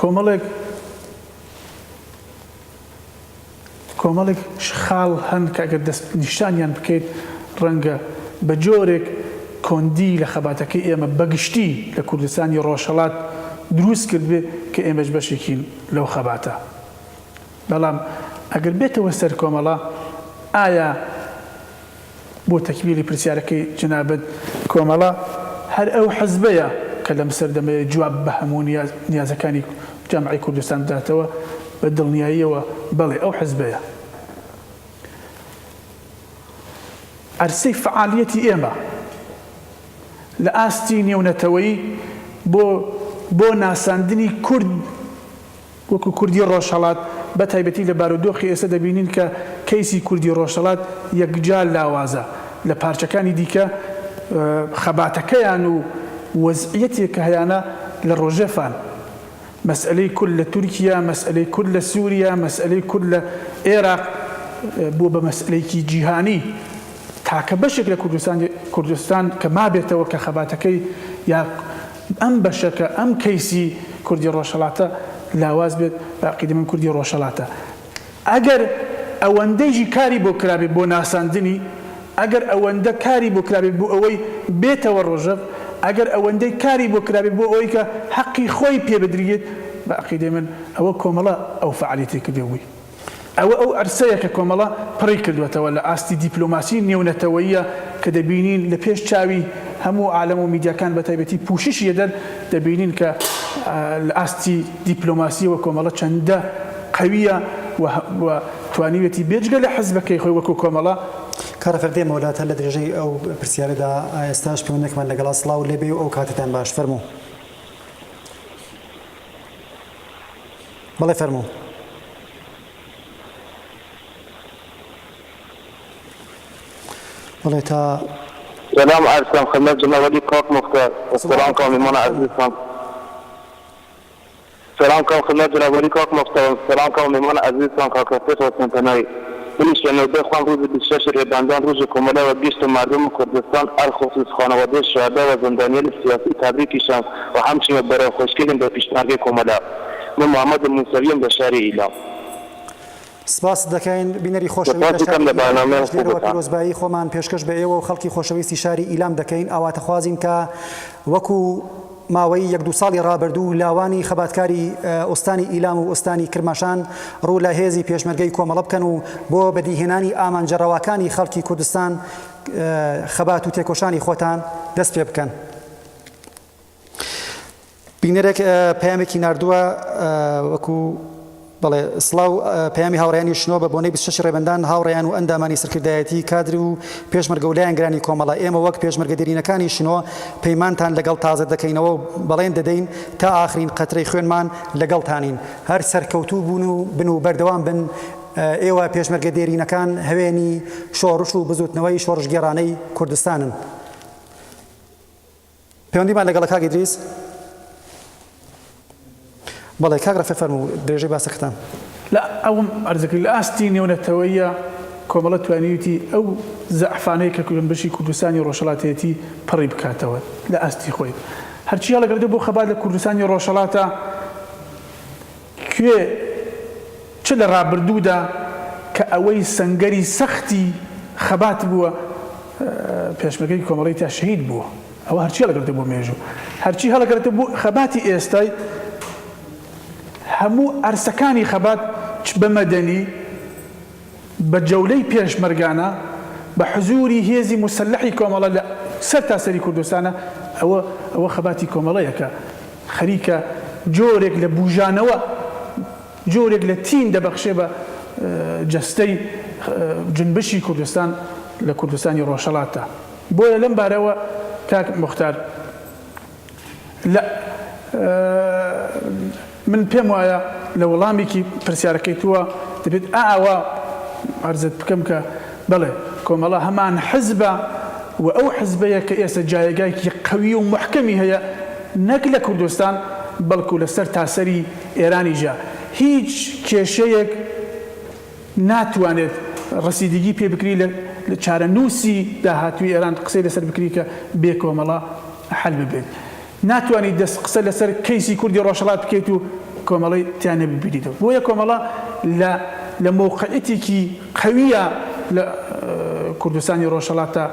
کۆمەڵێک خاڵ هەن کە ئەگەر دەست نیشانیان بکەیت ڕەنگە بە جۆرێک کۆندی لە خەباتەکەی ئێمە بەگشتی لە کوردستانی ڕۆژهەڵات دروست کرد بێ کە ئێمەش بەشێکین لەو خەباتە بەڵام ئەگەر بێتەوە سەر کۆمەڵە ئایا بۆ تەکمیلی پرسیارەکەی جنابەت کۆمەڵە هەر ئەو حەزبەیە کە لەم سەردەمەیە جواب بە هەموو نیازەکانی جامعی کوردستان بداتەوە بە دڵنیاییەوە بەڵێ ئەو حەزبەیە ئەرسەی فعالیەتی ئێمە لە ئاستی نێونەتەوەی بۆ ناساندنی کورد وەکو کوردی ڕۆژهەڵات بە تایبەتی لە بارودۆخی ئێستا دەبینین کە کەیسی کوردی ڕۆژهەڵات یەکجار لاوازە لە پارچەکانی دیکە خەباتەکەیان و وەزعیەتێک کە هەیانە لە ڕۆژێفان مەسئلەی کورد لە تورکیا مەسئلەی کورد لە سووریا مەسئلەی کورد لە عێراق بۆ بە مەسئلەیەکی جیهانی تاکە بەشێک لە کوردستان کە مابێتەوە کە خەباتەکەی یا ئەم بەشەکە ئەم کەیسی کوردی ڕۆژهەڵاتە لاواز بێت بە عەقیدەی من کوردی ڕۆژهەڵاتە ئەگەر ئەوەندەیژی کاری بۆ کرابێت بۆ ناساندنی ئەگەر ئەوەندە کاری بۆ کرابێت بۆ ئەوەی بێتەوە ڕۆژەف ئەگەر ئەوەندەی کاری بۆ کرابێت بۆ ئەوەی کە حەقی خۆی پێ بدرێت بە عەقیدەی من ئەوە کۆمەڵە ئەو فعالیەتی کردەوەی ئەوە ئەو ئەرسەیە کە کۆمەڵە پڕی کردوێتەوە لە ئاستی دیپلۆماسی نێونەتەوەیە کە دەبینین لە پێش چاوی هەموو عالەم و میدیاکان بە تایبەتی پوششی دەر دەبینین کە لە ئاستی دیپلۆماسیەوە کۆمەڵە چەندە قەویە و توانیوێتی بێجگە لە حەزبەکەی خۆی وەکو کۆمەڵە کارەفەر دێمە وڵاتە لە درێژەی ئەو پرسیارەدا ئێستاش پەیوەندێکمان لەگەڵا سڵاو لێبێ و ئەو کاتتان باش فەرموو بەڵێ فەرموو. بەڵێ تا سلام عرضم خدمت جناب علی کاک مختار. سلام کام ایمان عزیزم. سلام کام خدمت جناب علی کاک مختار. سلام کام ایمان عزیزم کاکفت و سنتنایی. پلیس شنوده خوان روز 26 ریبندان روز کماله و 20 مردم کردستان خصوص خانواده شهدا و زندانیان سیاسی تبریکشان و همچنین برای خوشگلیم به پیشنهاد کماله. من محمد موسویم به شهر ایلام. سپاس دەکەین بینەری خۆشەویستەوە پیرۆزبایی خۆمان پێشکەش بە ئێوە و خەڵکی خۆشەویستی شاری ئیلام دەکەین ئاواتە خوازین کە وەکو ماوەی 1-2 ساڵی ڕابردوو لاوانی خەباتکاری ئۆستانی ئیلام و ئۆستانی کرماشان ڕوو لە هێزی پێشمەرگەی کۆمەڵە بکەن و بۆ بەدیهێنانی ئامانجەڕەواکانی خەڵکی کوردستان خەبات و تێکۆشانی خۆتان دەست پێ بکەن. بینەرێک پەیامێکی ناردووە وەکو بەڵێ سڵاو پەیامی هاوڕێیانی شنۆ بە بۆنەی 26 ڕێبەندان هاوڕێیان و ئەندامانی سەرکردایەتی کادر و پێشمەرگە و لایەنگرانی کۆمەڵە ئێمە وەک پێشمەرگە دێرینەکانی شنۆ پەیمانتان لەگەڵ تازە دەکەینەوە و بەڵێن دەدەین تا ئاخرین قەترەی خوێنمان لەگەڵتانین هەر سەرکەوتوو بوون و بەردەوام بن. ئێوە پێشمەرگە دێرینەکان هەوێنی شۆڕش و بزوتنەوەی شۆڕژگێڕانەی کوردستانن. پەیوەندیمان لەگەڵ کاک ئیدریس. بەڵێ کاک ڕەفیق فەرموو درێژەی باسەکەتان. لا ئەوم ئەرزەکەی لە ئاستی نێونەتەوەیە کۆمەڵە توانیوتی ئەو زەعفانەیە کە بەشی کوردستانی ڕۆژهەڵاتایەتی پڕی بکاتەوە لە ئاستی خۆی. هەرچی هەڵەگەردە بۆ خەبات لە کوردستانی ڕۆژهەڵاتە کوێ چ لە ڕابردوودا کە ئەوەی سەنگەری سەختی خەبات بووە پێشمەرگەی کۆمەڵی تا شەهید بووە. ئەوە هەرچی هەڵەگەردە بۆ مێژوو هەرچی هەڵەگەردە بۆ خەباتی ئێستای هەموو ئەرسەکانی خەبات بە مەدەنی بە جەولەی پێشمەرگانە بە حزوری هێزی مسلحی کۆمەڵە لە سەر تاسەری کوردستانە ئەوە خەباتی کۆمەڵەیەکە خەریکە جۆرێک لە بوژانەوە جۆرێک لە تین دەبەخشێ بە جەستەی جنبشی کوردستان لە کوردستانی ڕۆژهەڵاتە. بۆیە لەم بارەوە کاک مختار من پێم وایە لە وەڵامێکی پرسیارەکەی تووە دەبێت ئاوا عەرزت بکەم کە بەڵێ کۆمەڵە هەمان حزبە و ئەو حزبەیە کە ئێستا جایگایکی قەوی و محکەمی هەیە نەک لە کوردستان بەڵکو لەسەر تاسەری ئێرانی جا هیچ کێشەیەک ناتوانێت ڕەسیدگی پێ بکری لە چارەنووسی داهاتووی ئێران قسەی لەسەر بکری کە بێ کۆمەڵە حەل ببێت. ناتوانانی دەست قسە لەسەر کەیسی کوردی ڕۆژهەڵات بکەیت و کۆمەڵی تیانە ببینیتەوە. بۆیە کۆمەڵە لە موقعیتێکی قەویە لە کوردستانی ڕۆژهەڵاتە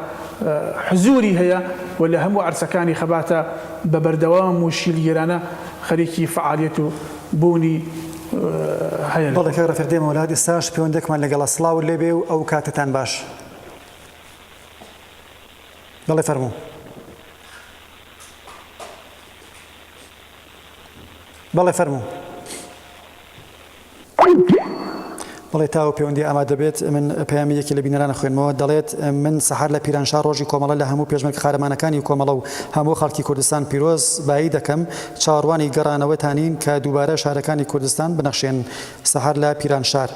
حزوری هەیە و لە هەموو عەرسەکانی خەباتە بە بەردەوام و شیلگیرانە خەریکی فعالیەت و بوونی هەیە. بەڵێ کاک ڕەفیق دێمە وڵات ئێستاش پەیوەندێکمان لەگەڵە سڵاو لێبێ و ئەو کاتتان باش. بەڵێ فەرموو. بەڵێ فەرموو. بەڵێ تاو پەیوەندی ئامادە بێت من پەیامێکی لە بینەرانە خوێنمەوە دەڵێت من سەحار لە پیرانشار ڕۆژی کۆمەڵە لە هەموو پێشمەرگە قارەمانەکانی کۆمەڵە و هەموو خەڵکی کوردستان پیرۆز بایی دەکەم چاوەڕوانی گەڕانەوەتانین کە دووبارە شارەکانی کوردستان بنەخشێن. سەحار لە پیرانشار.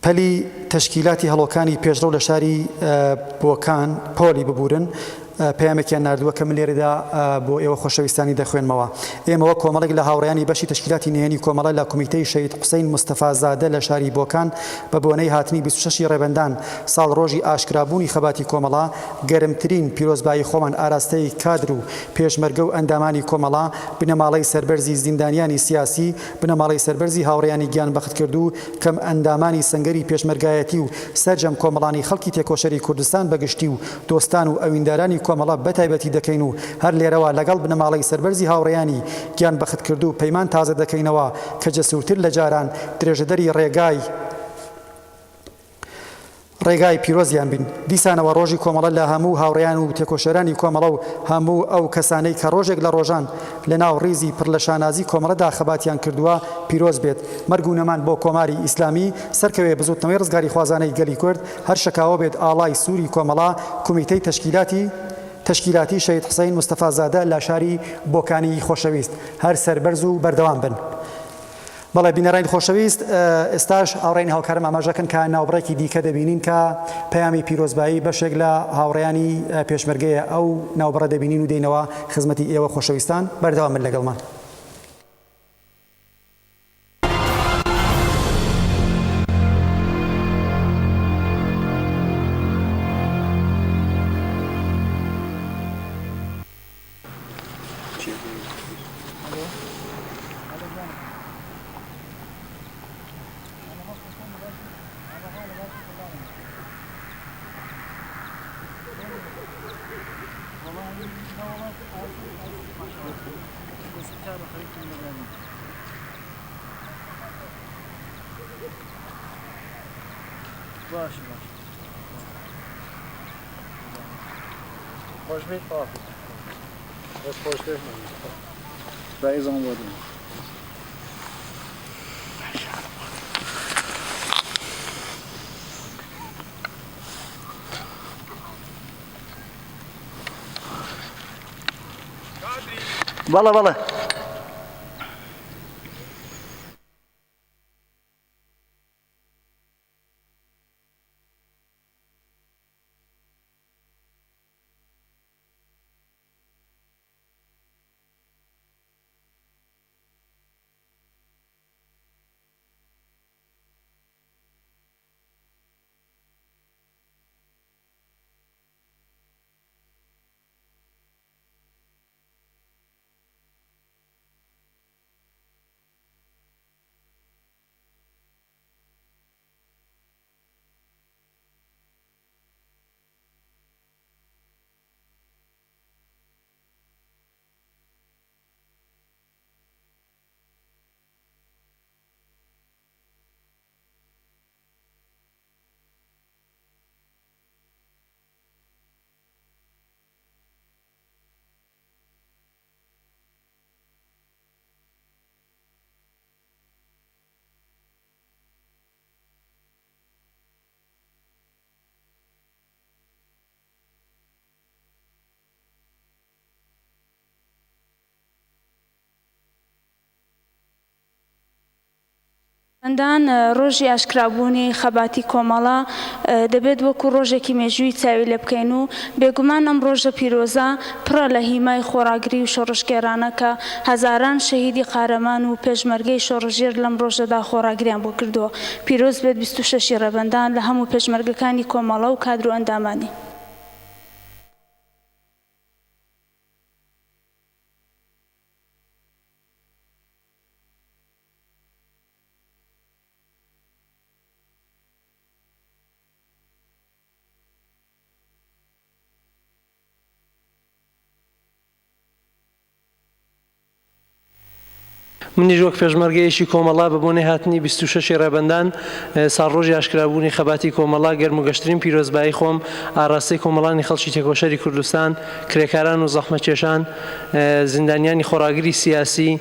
پەلی تەشکیلاتی هەڵۆکانی پێشڕەو لە شاری بۆکان پۆلی ببورن پەیامێکیان ناردووە کە من لێرەدا بۆ ئێوە خۆشەویستانی دەخوێنمەوە. ئێمەوە کۆمەڵێک لە هاوڕێیانی بەشی تەشکیلاتی نهێنی کۆمەڵە لە کۆمیتەی شەهید حوسەین مستەفازادە لە شاری بۆکان بە بۆنەی هاتنی 26 ڕێبەندان ساڵ ڕۆژی ئاشکرابوونی خەباتی کۆمەڵە گەرمترین پیرۆزبایی خۆمان ئاراستەی کادر و پێشمەرگە و ئەندامانی کۆمەڵە بنەماڵەی سەربەرزی زیندانیانی سیاسی بنەماڵەی سەربەرزی هاوڕێیانی گیان بەخت کردو کەم ئەندامانی سەنگەری پێشمەرگایەتی و سەرجەم کۆمەڵانی خەڵکی تێکۆشەری کوردستان بەگشتی و دۆستان و ئەویندارانی کۆمەڵە بەتایبەتی دەکەین و هەر لێرەوە لەگەڵ بنەماڵەی سەربەرزی هاوڕێیانی گیان بەخت کردو پەیمان تازە دەکەینەوە کە جەسوورتر لە جاران درێژەدەری ڕێگای پیرۆزیان بین. دیسانەوە ڕۆژی کۆمەڵە لە هەموو هاوڕێیان و تێکۆشەرانی کۆمەڵە و هەموو ئەو کەسانەی کە ڕۆژێک لە ڕۆژان لە ناو ڕیزی پڕ لە شانازی کۆمەڵەدا خەباتیان کردووە پیرۆز بێت. مەرگ و نەمان بۆ کۆماری ئیسلامی سەرکەوێ بزوتنەوەی ڕزگاری خوازانەی گەلی کورد هەر شەکاوە بێت ئاڵای سووری کۆمەڵە کۆمیتەی تەشکیلاتی تشکیلاتی شەید حسەین مستەفا زادە لە شاری بۆکانی خۆشەویست هەر سەربەرز و بەردەوام بن. بەڵێ بینەڕین خۆشەویست ئێستاش هاوڕێی هاوکارم ئاماژەکەن کە ناوبڕێکی دیکە دەبینین کە پەیامی پیرۆزبایی بەشێک لە هاوڕێیانی پێشمەرگەیە ئەو ناوبڕە دەبینین و دێنەوە خزمەتی ئێوە خۆشەویستان بەردەوام من لەگەڵمان. خوش بید خواهد بس خوش بید رئیس آمدیم بله بله ئەندان ڕۆژی ئاشکرابوونی خەباتی کۆمەڵە دەبێت وەکو ڕۆژێکی مێژووی چاوی لێ بکەین و بێگومان ئەم ڕۆژە پیرۆزە پڕە لە هیمای خۆراگری و شۆڕشگێرانە کە هەزاران شەهیدی قارەمان و پێشمەرگەی شۆڕژێر لەم ڕۆژەدا خۆراگریان بۆ کردووە. پیرۆز بێت 26 ڕێبەندان لە هەموو پێشمەرگەکانی کۆمەڵە و کادر و ئەندامانی. منیش وەک پێشمەرگەیەکی کۆمەڵا بە بۆنەی هاتنی 26 ڕێبەندان ساڵڕۆژی ئاشکرابوونی خەباتی کۆمەڵا گەرم و گەشترین پیرۆزبایی خۆم ئاراستەی کۆمەڵانی خەڵکی تێکۆشەری کوردستان، کرێکاران و زەحمەتکێشان، زیندانیانی خۆراگری سیاسی،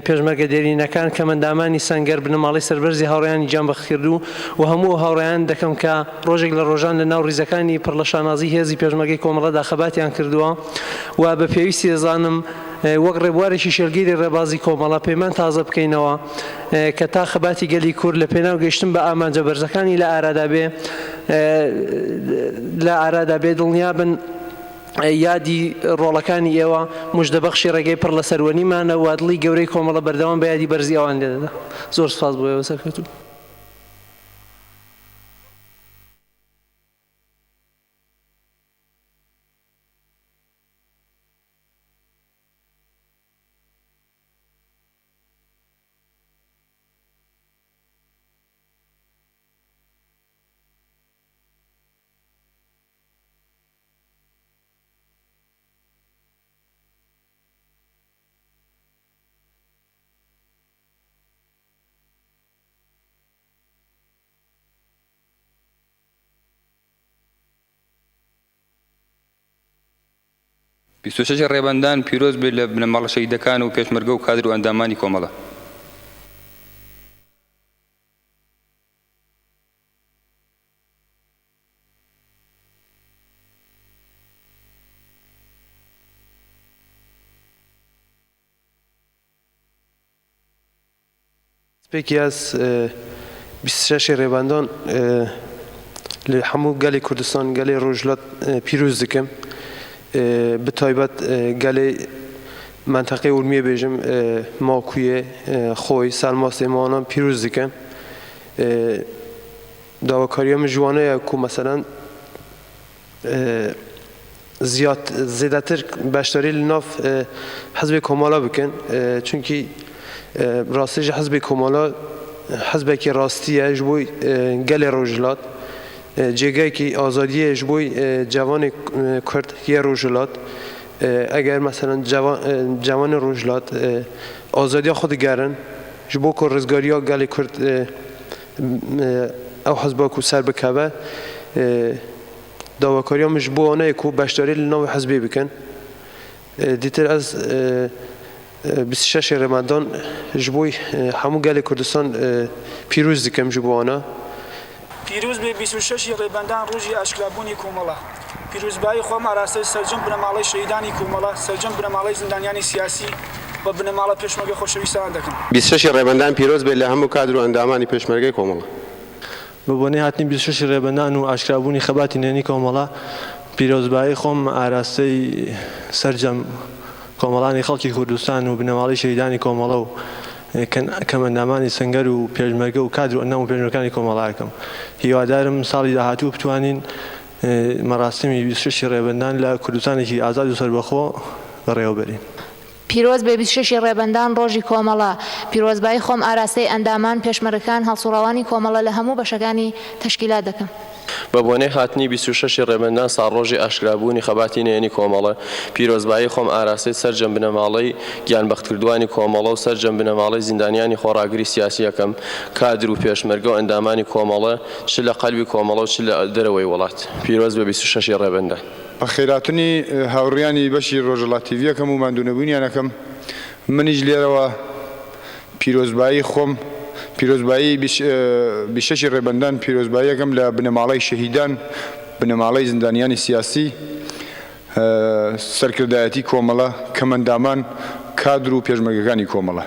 پێشمەرگە دێرینەکان، کەمەندامانی سەنگەر، بنەماڵەی سەربەرزی هاوڕێیانی جانبەختکردو و هەموو هاوڕێیان دەکەم کە ڕۆژێک لە ڕۆژان لە ناو ڕیزەکانی پڕ لە شانازی هێزی پێشمەرگەی کۆمەڵەدا خەباتیان کردووە و بە پێویستی دەزانم وەک ڕێبوارێکی شێرگیری ڕێبازی کۆمەڵە پەیمان تازە بکەینەوە کە تا خەباتی گەلی کورد لە پێناو گەیشتن بە ئامانجە بەرزەکانی لە ئارادابێ دڵنیابن یادی ڕۆڵەکانی ئێوە موژدەبەخشی ڕێگەی پڕ لە سەروەنیمانە و دڵی گەورەی کۆمەڵە بەردەوام بە یادی بەرزی ئەوان لێدەدا. زۆر سوپاس بۆ ئێوە سەرکەوتوو. بیستوشەش ڕێبەندان پیرۆز بێت لە بنەماڵە شەهیدەکان و پێشمەرگە و کادر و ئەندامانی کۆمەڵە. سپێکی ئەس 26 ڕێبەندان لە هەموو گەلی کوردستان گەلی ڕۆژهەڵات پیرۆز دەکەم بتایبەت گەلی منطقەی ورمیە بێژم ماکوویە خۆی سەرماسێمانان پیرۆز دەکەم داواکاریەم جوانەیە کو مەسەلەن زیاتر بەشداری لە ناو حەزبی کۆماڵا بکەن چونکی ڕاستیژە حەزبی کۆماڵا حەزبێکی ڕاستیە ji بۆی gelê rojhilat cêgekî azadiyê ji bo cevanê Kurd yê rojhilat eger meselên cevanê rojhilat azadiya xwe digerin ji bo ku rizgariya gelê Kurd ew hezba ku ser bikeve dawakariya min ji bo aneyê ku beşdarî li navê hezbê bikin dîtir ez 26 رمضان جبوی همو گل کردستان پیروز دکم جبوانا پیروز به 26 ریبندان روزی اشکرابونی کوملا پیروز بای خو مراسم سرجم بنمالی شهیدانی کوملا سرجم بنمالی زندانیانی سیاسی و بنمالی پشمرگ خوشویستان دکم 26 ریبندان پیروز به همو کادر و اندامانی پشمرگ کوملا ببونی هاتنی 26 ریبندان و اشکرابونی خباتی نینی کوملا پیروز بای خو عراسی سرجم کۆمەڵانی خەڵکی کوردستان و بنەماڵی شەهیدانی کۆمەڵە و کەمەندامانی سەنگەر و پێشمەرگە و کادر و ئەندام و پێشمەرگەکانی کۆمەڵاکەم هیوادارم ساڵی داهاتوو بتوانین مەراسمی 26 ڕێبەندان لە کوردستانێکی ئازاد و سەربەخۆ بەڕێوەبەرین. پیرۆز بە 26 ڕێبەندان ڕۆژی کۆمەڵە پیرۆزبایی خۆم ئاراستەی ئەندامان پێشمەرگەکان هەڵسوڕەوانی کۆمەڵە لە هەموو بەشەکانی تەشکیلات دەکەم. بە بۆنەی هاتنی 26 ڕێبەندان ساڵڕۆژی ئاشکرابوونی خەباتی نێنی کۆمەڵە پیرۆزبایی خۆم ئاراستەی سەرجەم بنەماڵەی گیانبەختکردوانی کۆمەڵە و سەرجەم بنەماڵەی زیندانیانی خۆڕاگری سیاسیەکەم کادر و پێشمەرگە و ئەندامانی کۆمەڵە چ لە قەلبی کۆمەڵە و چ لە دەرەوەی وڵات پیرۆز بە 26 ڕێبەندان. بە خێراتنی هاوڕیانی بەشی ڕۆژهەڵاتیڤیەکەم و مادوونەبوونیانەکەم منیش لێرەوە پیرۆزبایی خۆم پیرۆزبایی 26 ڕێبەندان پیرۆزباییەکەم لە بنەماڵەی شەهیدان بنەماڵەی زیندانیانی سیاسی سەرکردایەتی کۆمەڵە کەمەندامان کادر و پێشمەرگەکانی کۆمەڵە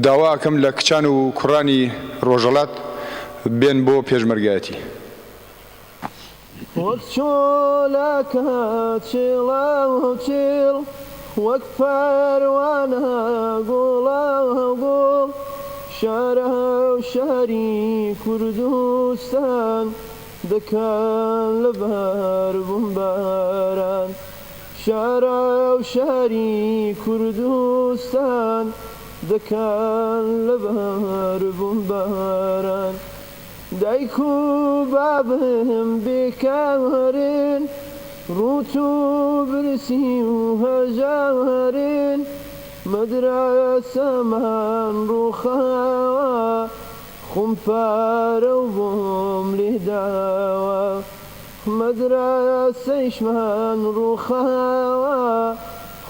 داواکەم لە کچان و کوڕانی ڕۆژهەڵات بێن بۆ پێشمەرگایەتی. وەک چۆلەکە چێڵە چێڵ وەک پەروانە گوڵە گوڵ شارە و شاری کوردستان دەکەن لەبەر بمباران شارە و شاری کوردستان دەکەن لەبەر بمباران دایک و بابم بێکارن ڕوت و برسی و هەژارن مەدرسەمان ڕووخاوە خومپارە و بۆم لێداوە مەدرسەیشمان ڕووخاوە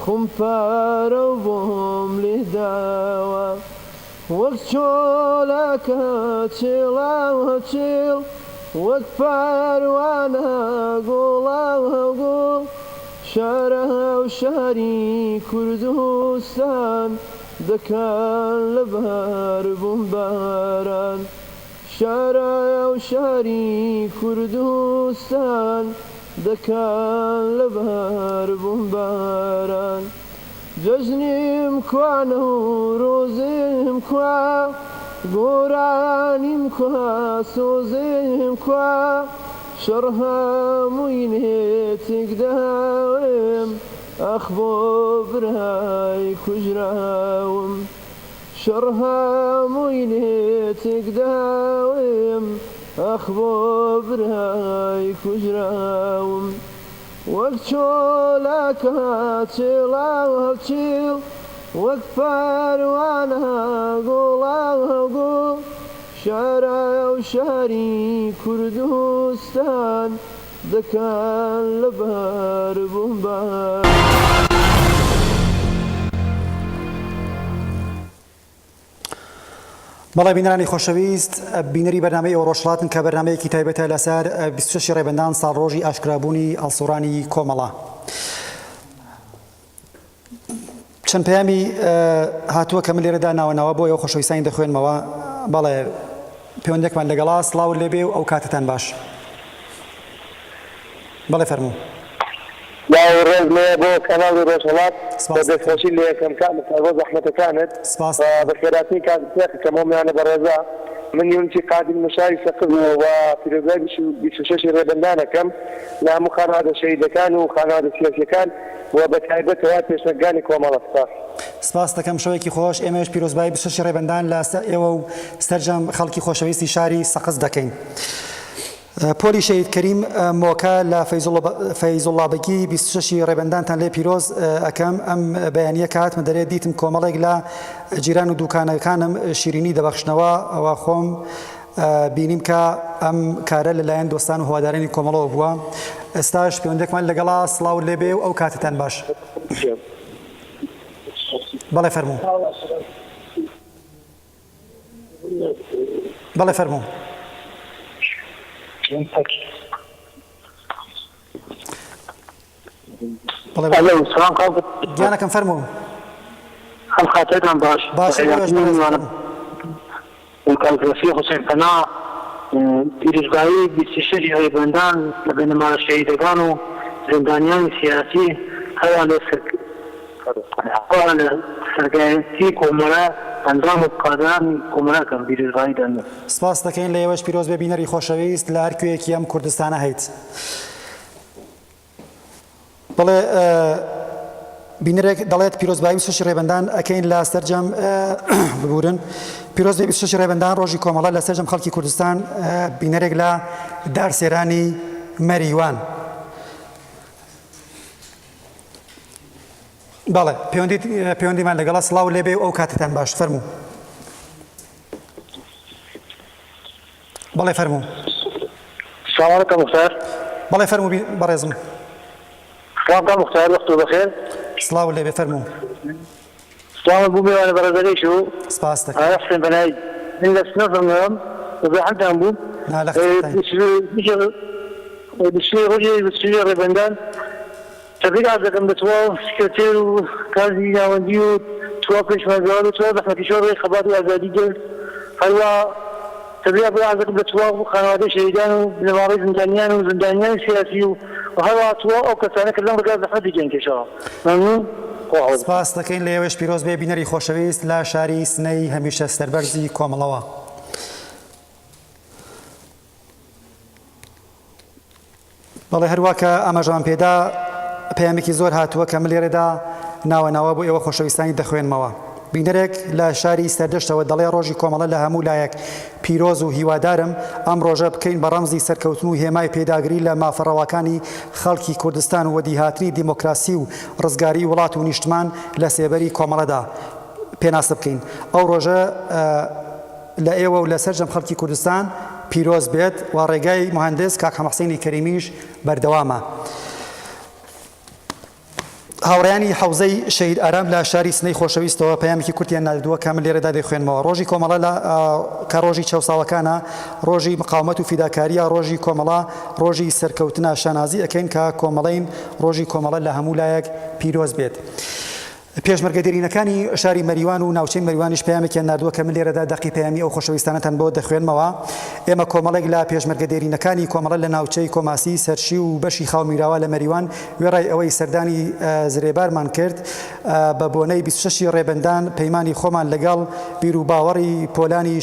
خومپارە و بۆم لێداوە وەک چۆلەکە چێڵاوە چێڵ وەک پەروانە گوڵاوە گوڵ شارە و شاری کوردستان دەکەن لەبەر بمباران شارە و شاری کوردستان دەکەن لەبەر بمباران جەژنیم کوانە و ڕۆزیم کوا گۆرانیم کوا سۆزیم کوا شەڕ هەمووی نێتێک داوێم ئەخ بۆ برای کوژراوم شەڕ هەمووی نێتێک داوێم ئەخ بۆ برای کوژراوم وەک چۆلەکە چێڵاوە چێڵ وەک پەروانە گوڵاوە گوڵ شارە و شاری کوردستان دەکەن لەبەر بمباران. بەڵێ بینەرانی خۆشەویست بینەری بەرنامەی ئەو ڕۆژهەڵاتن کە بەرنامەیەکی تایبەتە لەسەر 26 ڕێبەندان ساڵڕۆژی ئاشکرابوونی ئەڵسوڕانی کۆمەڵە. چەند پەیامی هاتووە کە من لێرەدا ناوەناوە بۆ ئەو خۆشەویستانی دەخوێنمەوە. بەڵێ پەیوەندێکمان لەگەڵا سڵاو لێبێ و ئەو کاتتان باش. بەڵێ فەرموو. ڕێز لێ بۆ کەناڵی ڕۆژهەڵات بە دەستخۆشی لە یەکەم کاتت بۆ زەحمەتەکانت بەخێراتنی کاتێکەکەمەمیانە بەڕێزا من یونتی قادر مشاری سەقف و پیرۆزای 26 ڕێبەندانەکەم لە هەموو خانەوادە شەهیدەکان و خانەوادە سیاسیەکان و بە تایبەتەوە پێشنەرگانی کۆمەڵە. سپاس دەکەم شەوێکی خۆش. ئێمەش پیرۆزبایی 26 ڕێبەندان لە ئێوە و سەرجەم خەڵکی خۆشەویستی شاری سەقز دەکەین. پۆلی شەهید کەریم مۆکە لە فەیزوڵڵابەگی 26 ڕێبەندانتان لێ پیرۆز ئەەکەم. ئەم بەیانیە کاتمە دەرێت دیتم کۆمەڵێک لە جیران و دوکانەکانم شیرینی دەبەخشنەوە ئەوە خۆم بینیم کە ئەم کارە لەلایەن دۆستان و هوادارانی کۆمەڵەوە بووە. ئێستاش پەیوەندێکمان لەگەڵا سڵاو لێبێ و ئەو کاتتان باش. بەڵێ فەرموو. بەڵێ فەرموو. گیانەکەم فەرموو. هەم خاترتان باش. کاڵگرافی حوسێن پەنا پیرۆزبایی 26 ڕێبەندان لە بینەماڵە شەهیدەکان و زیندانیانی سیاسی هەروە لە سەرگایەتی کۆمەڵە ئەنجام و کادرانی کۆمەڵەکەم پیرۆزبایی دەن. سپاس دەکەین لە ئێوەش پیرۆز بێ بینەری خۆشەویست لە هەر کوێیەکی ئەم کوردستانە هەیت. بەڵێ بینەرێک دەڵێت پیرۆزبایی 26 ڕێبەندان ئەکەین لە سەرجەم ببورن. پیرۆزبایی 26 ڕێبەندان ڕۆژی کۆمەڵە لە سەرجەم خەڵکی کوردستان بینەرێک لە دارسێرانی مەریوان. بەڵێ پەیوەندیمان لەگەڵا سڵاو لێبێ و ئەو کاتتان باش. فەرموو. بەڵێ فەرموو. سلام علیکم مختار. بەڵێ فەرموو بەڕێزم. سلام مختار وەختو بەخێر. سڵاو لێبێ فەرموو. سلام بوو میوانە بەڕێزەکەیش و سپاس دەکەم. حسێن بەنای من لە سنەفم زەحمەتان بوو. ڕۆژی ڕێبەندان تبریک عرض دەکەم بە تۆ سکرتێر و کاری ناوەندی و تۆ پێشمەرگەوار و تۆ زەحمەتیشۆ ڕێی خەبات و ئازادی گرت. هەروە تبریک عرض دەکەم بە تۆ و خانەوادەی شەهیدان و بنەماڵەی زیندانیان و زیندانیانی سیاسی و هەروە تۆ ئەو کەسانە کە لەم ڕگا زەحمەتی گەیانکێشەوە. مەمنون. سپاس دەکەین لە ئێوەش پیرۆز بێ بینەری خۆشەویست لە شاری سنەی هەمیشە سەربەرزی کۆمەڵەوە. بەڵێ هەروە کە ئاماژەمان پێدا پەیامێکی زۆر هاتووە کە من لێرەدا ناوەناوە بۆ ئێوە خۆشەویستانی دەخوێنمەوە. بینەرێک لە شاری سەردەشتەوە دەڵێ ڕۆژی کۆمەڵە لە هەموو لایەک پیرۆز و هیوادارم ئەم ڕۆژە بکەین بە ڕەمزی سەرکەوتن و هێمای پێداگری لە مافەڕەوەکانی خەڵکی کوردستان و وەدیهاتنی دیمۆکراسی و ڕزگاری وڵات و نیشتمان لە سێبەری کۆمەڵەدا پێناسە بکەین. ئەو ڕۆژە لە ئێوە و لە سەرجەم خەڵکی کوردستان پیرۆز بێت و ڕێگای مهندس کاک حەمەحسێنی کەریمیش بەردەوامە. هاوڕێیانی حەوزەی شەهید ئارام لە شاری سنەی خۆشەویستەوە پەیامێکی کورتیان نردووە کە من لێرەدا دەخوێنمەوە. ڕۆژی کۆمەڵە کە ڕۆژی چەوساوەکانە، ڕۆژی مقاومەت و فیداکاریە، ڕۆژی کۆمەڵە ڕۆژی سەرکەوتنە شانازی ئەەکەین کە کۆمەڵین ڕۆژی کۆمەڵە لە هەموو لایەک پیرۆز بێت. پێشمەرگەدێرینەکانی شاری مەریوان و ناوچەی مەریوانیش پەیامێکیان نردووە کە من لێرەدا دەقی پەیامی ئەو خۆشەویستانەتان بۆ دەخوێنمەوە. ئێمە کۆمەڵێک لە پێشمەرگەدێرینەکانی کۆمەڵە لە ناوچەی کۆماسی سەرشی و بەشی خاومیراوە لە مەریوان وێڕای ئەوەی سەردانی زرێبارمان کرد بە بۆنەی 26 ڕێبەندان پەیمانی خۆمان لەگەڵ بیر و باوەڕی پۆلانی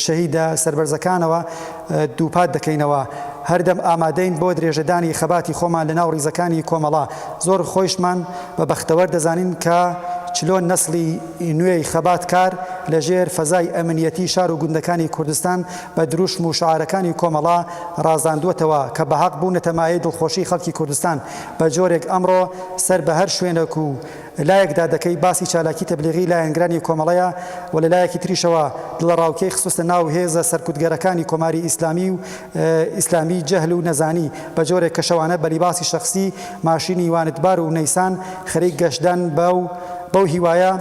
شەهیدە سەربەرزەکانەوە دووپات دەکەینەوە. هەردەم ئامادەین بۆ درێژەدانی خەباتی خۆمان لە ناو ڕیزەکانی کۆمەڵە. زۆر خۆشمان بە بەختەوەر دەزانین کە چلۆن نەسلی نوێی خەبات کار لەژێر فەزای ئەمنیەتی شار و گوندەکانی کوردستان بە دروشم و شعارەکانی کۆمەڵە ڕازاندووەتەوە کە بەحەق بوو نەتەمایە دڵخۆشی خەڵکی کوردستان بە جۆرێک ئەمڕۆ سەر بە هەر شوێنێک و لایەکدا دەکەی باسی چالاکی تەبلیغی لایەنگرانی کۆمەڵەیە و لە لایەکی تریشەوە دڵڕاوکەی خصوصە ناو هێزە سەرکوتگەرەکانی کۆماری ئیسلامی و ئیسلامی جەهل و نەزانی بە جۆرێک کە شەوانە بەلیباسی شەخسی ماشینی وانتبار و نەیسان خەریک گەشتدان بەو هیوایە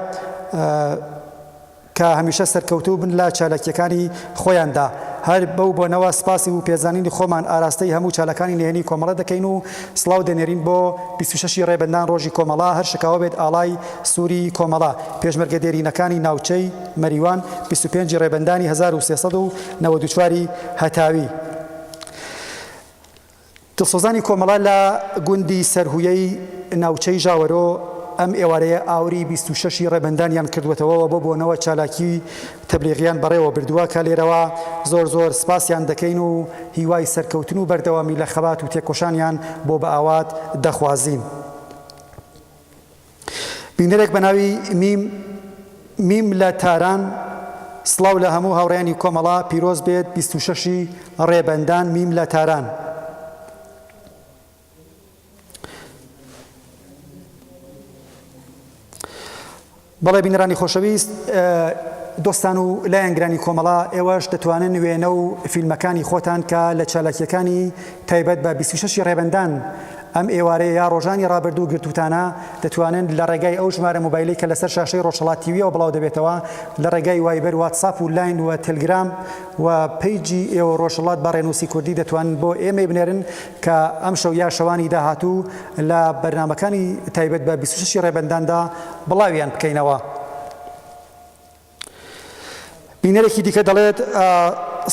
کە هەمیشە سەرکەوتوو بن لە چالاکیەکانی خۆیاندا. هەر بەو بۆنەوە سپاسی و پێزانینی خۆمان ئاراستەی هەموو چالەکانی نهێنی کۆمەڵە دەکەین و سڵاو دەنێرین بۆ 26 ڕێبەندان ڕۆژی کۆمەڵا هەر شکاوە بێت ئاڵای سووری کۆمەڵا پێشمەرگە دێرینەکانی ناوچەی مەریوان 25 ڕێبەندانی 1394 هەتاوی. دڵسۆزانی کۆمەڵا لە گوندی سەرهویەی ناوچەی ژاوەرۆ ئەم ئێوارەیە ئاوری 26 ڕێبەندانیان کردوێتەوە بۆ بۆنەوە چالاکی تەبلیغیان بەڕێوە بردووە کە لێرەوە زۆر سپاسیان دەکەین و هیوای سەرکەوتن و بەردەوامی لە خەبات و تێکۆشانیان بۆ بە ئاوات دەخوازین. بینەرێک بە ناوی میم لە تاران سڵاو لە هەموو هاوڕێیانی کۆمەڵا پیرۆز بێت 26 ڕێبەندان میم لە تاران. بەڵێ بینەرانی خۆشەویست دۆستان و لایەنگرانی کۆمەڵا ئێوەش دەتوانن وێنە و فیلمەکانی خۆتان کە لە چالاکیەکانی تایبەت بە 26 ڕێبەندان ئەم ئێوارەیە یا ڕۆژانی ڕابردوو گرتوتانە دەتوانن لە ڕێگای ئەو ژمارە موبایلی کە لەسەر شاشەی ڕۆژهەڵات تیڤیەوە بڵاو دەبێتەوە لە ڕێگای وایبەر واتساپ و لاین و تەلگرام و پەیجی ئێوە ڕۆژهەڵات بە ڕێنووسی کوردی دەتوانن بۆ ئێمە بنێرن کە ئەم شەو یا شەوانی داهاتوو لە بەرنامەکانی تایبەت بە 26 ڕێبەنداندا بڵاویان بکەینەوە. بینەرێکی دیکە دەڵێت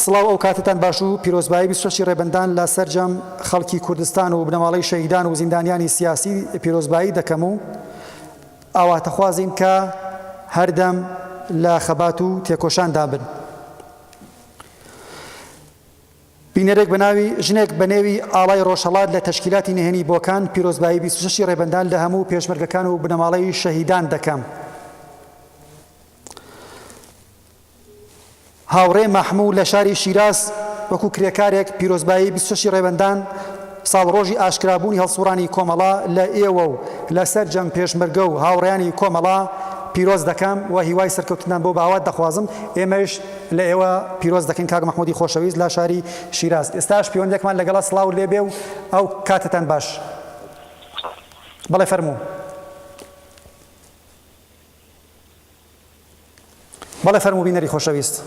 سڵاو ئەو کاتتان باش و پیرۆزبایی 26 ڕێبەندان لە سەرجەم خەڵکی کوردستان و بنەماڵەی شەهیدان و زیندانیانی سیاسی پیرۆزبایی دەکەم و ئاواتەخوازیم کە هەردەم لە خەبات و تێکۆشاندا بن. بینەرێک بەناوی ژنێک بە نێوی ئاڵای ڕۆژهەڵات لە تەشکیلاتی نهێنی بۆکان پیرۆزبایی 26 ڕێبەندان لە هەموو پێشمەرگەکان و بنەماڵەی شەهیدان دەکەم. هاوڕێ مەحموو لە شاری شیراز وەکو کرێکارێک پیرۆزبایی 26 ڕێبەندان ساڵڕۆژی ئاشکرابوونی هەڵسوڕانی کۆمەڵا لە ئێوە و لەسەر جەم پێشمەرگە و هاوڕێیانی کۆمەڵا پیرۆز دەکەم و هیوای سەرکەوتنان بۆ باوات دەخوازم ئێمەش لە ئێوە پیرۆز دەکەین کاک مەحموودی خۆشەویست لە شاری شیراز. ئێستاش پەیوەندێکمان لەگەڵا سڵاو لێبێ و ئەو کاتتان باش. بەڵێ فەرموو. بەڵێ فەرموو بینەری خۆشەویست.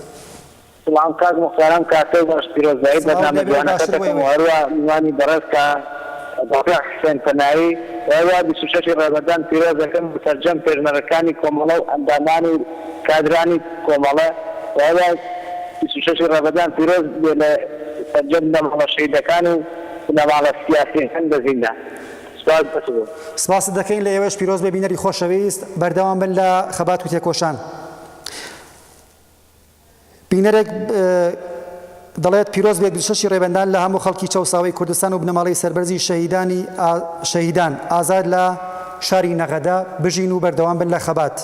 سلام کاک مختارم کاتێ باش پیرۆزبایی بەرنامە جوانەکە دەکەم و هەروە میوانی بەڕێز کە باقی حسێن پەنایی ئێوە 26 ڕێبەندان پیرۆز دەکەم بە سەرجەم پێشمەرگەکانی کۆمەڵە و ئەندامانی کادرانی کۆمەڵە ئێوە 26 ڕێبەندان پیرۆز لە سەرجەم بنەماڵە شەهیدەکان و بنەماڵە سیاسیەکان دەزیندا. سپاس دەکەین لە ئێوەش پیرۆز بێ بینەری خۆشەویست بەردەوام بن لە خەبات و تێکۆشان. بینەرێک دەڵێت پیرۆز بێت 26 ڕێبەندان لە هەموو خەڵکی چەوساوی کوردستان و بنەماڵەی سەربەرزی شەهیدان ئازاد لە شاری نەغەدا بژین و بەردەوام بن لە خەبات.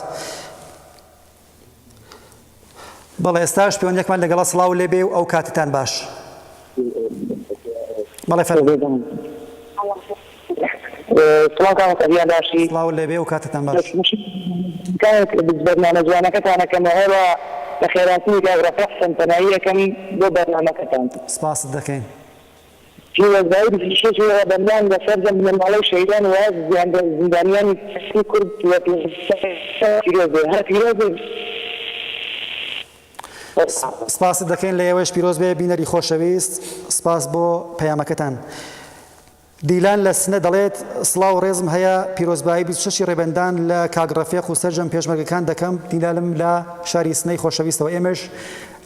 بەڵێ ئێستاش پەیوەندێکمان لەگەڵا سڵاو لێبێ و ئەو کاتتان باش. بەڵێ فەرموو. سڵاو کاکەریان باشی. سڵاو لێبێ و کاتتان باش. بەرنامە جوانەکەتانەکەمە هێرە لە خێراتی کاگرافە حسێن پەنایی یەکەم بۆ بەرنامەکەتان. سپاست دەکەین. پیرۆزبایی 26 ڕێبەندان لەسەر جەم بنەماڵەی شەهیدان و زیندانیانی کورد سپاس دەکەین لە ئێوەش پیرۆز بێ بینەری خۆشەویست سپاس بۆ پەیامەکەتان. دیلان لە سنە دەڵێت سڵاو و ڕێزم هەیە پیرۆزبایی 26 ڕێبەندان لە کاگڕەفێق و سەرجەم پێشمەرگەکان دەکەم دیلالم لە شاری سنەی خۆشەویستەوە ئێمەش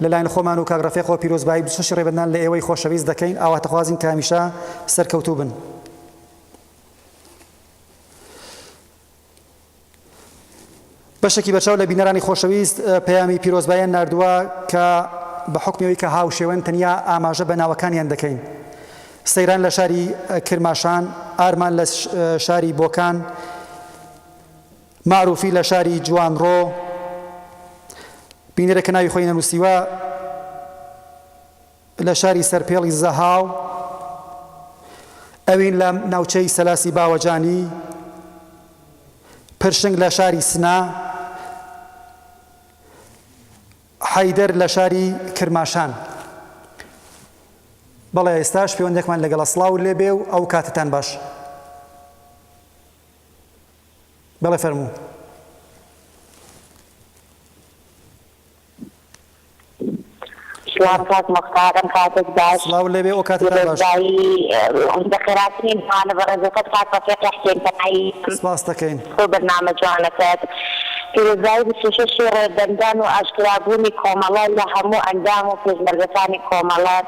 لەلایەن خۆمان و کاگڕەفێقەوە پیرۆزبایی 26 ڕێبەندان لە ئێوەی خۆشەویست دەکەین ئاواتەخوازین کە هەمیشە سەرکەوتوو بن. بەشێکی بەرچاو لە بینەرانی خۆشەویست پەیامی پیرۆزباییان ناردووە کە بە حکمەوەی کە هاوشێوەن تەنیا ئاماژە بە ناوەکانیان دەکەین. سەیران لە شاری کرماشان، ئارمان لە شاری بۆکان، معروفی لە شاری جوانڕۆ، بینەرێکە ناوی خۆی نەنووسیوە لە شاری سەرپێڵی زەهاو، ئەوین لە ناوچەی سەلاسی باوەجانی، پرشنگ لە شاری سنا، حەیدەر لە شاری کرماشان. بەڵێ ئێستاش پەیوەندێکمان لەگەڵا سڵاو لێبێ و ئەو کاتتان باش. بەڵێ فەرموو. سلام کاک مختارم کاتێک باش سڵاو لێبێ ئەو کاتتان باش دەخێراتنی دوانە بەڕێزەکەت کات بەفێق حسێنتەقایی سپاس دەکەین بۆ بەرنامە جوانەکەت پیرۆزبایی 26 ڕێبەندان و ئاشکرابوونی کۆمەڵە لە هەموو ئەندام و پێشمەرگەکانی کۆمەڵە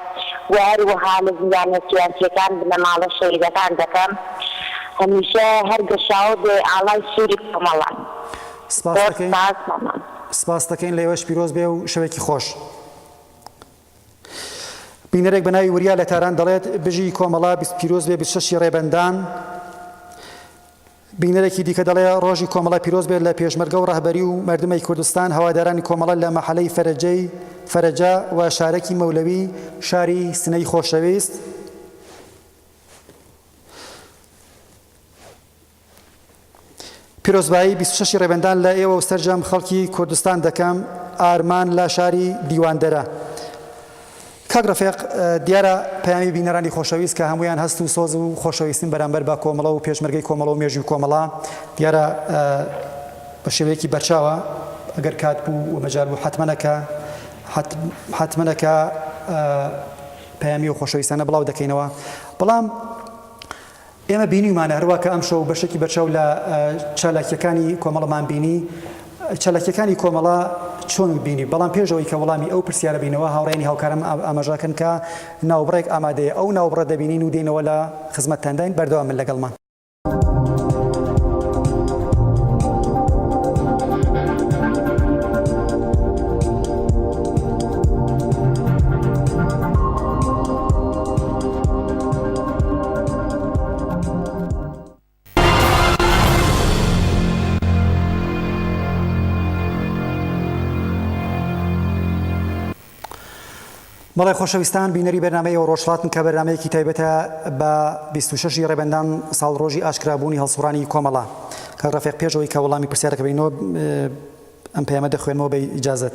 و هەروەها لە زیانە سیاسیەکان لە ماڵە شەهیدەکان دەکەم هەمیشە هەر گەشاو بێ ئاڵای سووری کۆمەڵە سپاس دەکەین لەوەش پیرۆز بێ و شەوێکی خۆش بینەرێک بە ناوی وریا لە تاران دەڵێت بژی کۆمەڵا پیرۆز بێ 26 ڕێبەندان بینەرێکی دیکە دەڵێ ڕۆژی کۆمەڵا پیرۆز بێت لە پێشمەرگە و ڕەهبەری و مردمەی کوردستان هەوادارانی کۆمەڵە لە مەحەلەی فەرەجە و شارێکی مەولەوی شاری سنەی خۆشەویست پیرۆزبایی 26 ڕێبەندان لە ئێوە و سەرجەم خەڵکی کوردستان دەکەم ئارمان لە شاری دیواندەرە کاک ڕەفیق دیارە پەیامی بینەرانی خۆشەویست کە هەمویان هەست و سۆز و خۆشەویستین بەرامبەر بە کۆمەڵە و پێشمەرگەی کۆمەڵە و مێژووی کۆمەڵە دیارە بە شێوەیەکی بەرچاوە ئەگەر کات بوو و مەجال بوو حتمەنەکە پەیامی و خۆشەویستانە بڵاو دەکەینەوە بەڵام ئێمە بینیمانە هەروە کە ئەم شەو بەشێکی بەرچاو لە چالاکیەکانی کۆمەڵەمان بینی چالاکیەکانی کۆمەڵە چۆن بینی بەڵام پێشەوەی کە وەڵامی ئەو پرسیارە بینەوە هاوڕێنی هاوکارم ئاماژەکەن کە ناوبڕێک ئامادەیە ئەو ناوبڕە دەبینین و دێنەوە لە خزمەتتانداین بەردەوام من لەگەڵمان بەڵێ خۆشەویستان بینەری بەرنامەیەوە ڕۆژهڵاتن کە بەرنمەیەکی تایبەتە بە 26 ڕێبەندان ساڵڕۆژی ئاشکرابوونی هەڵسوڕانی کۆمەڵە کە ڕەفیق پێشەوەی کە وەڵامی پرسیارەکە بینەوە ئەم پەیامە دەخوێنەوە بە ئیجازەت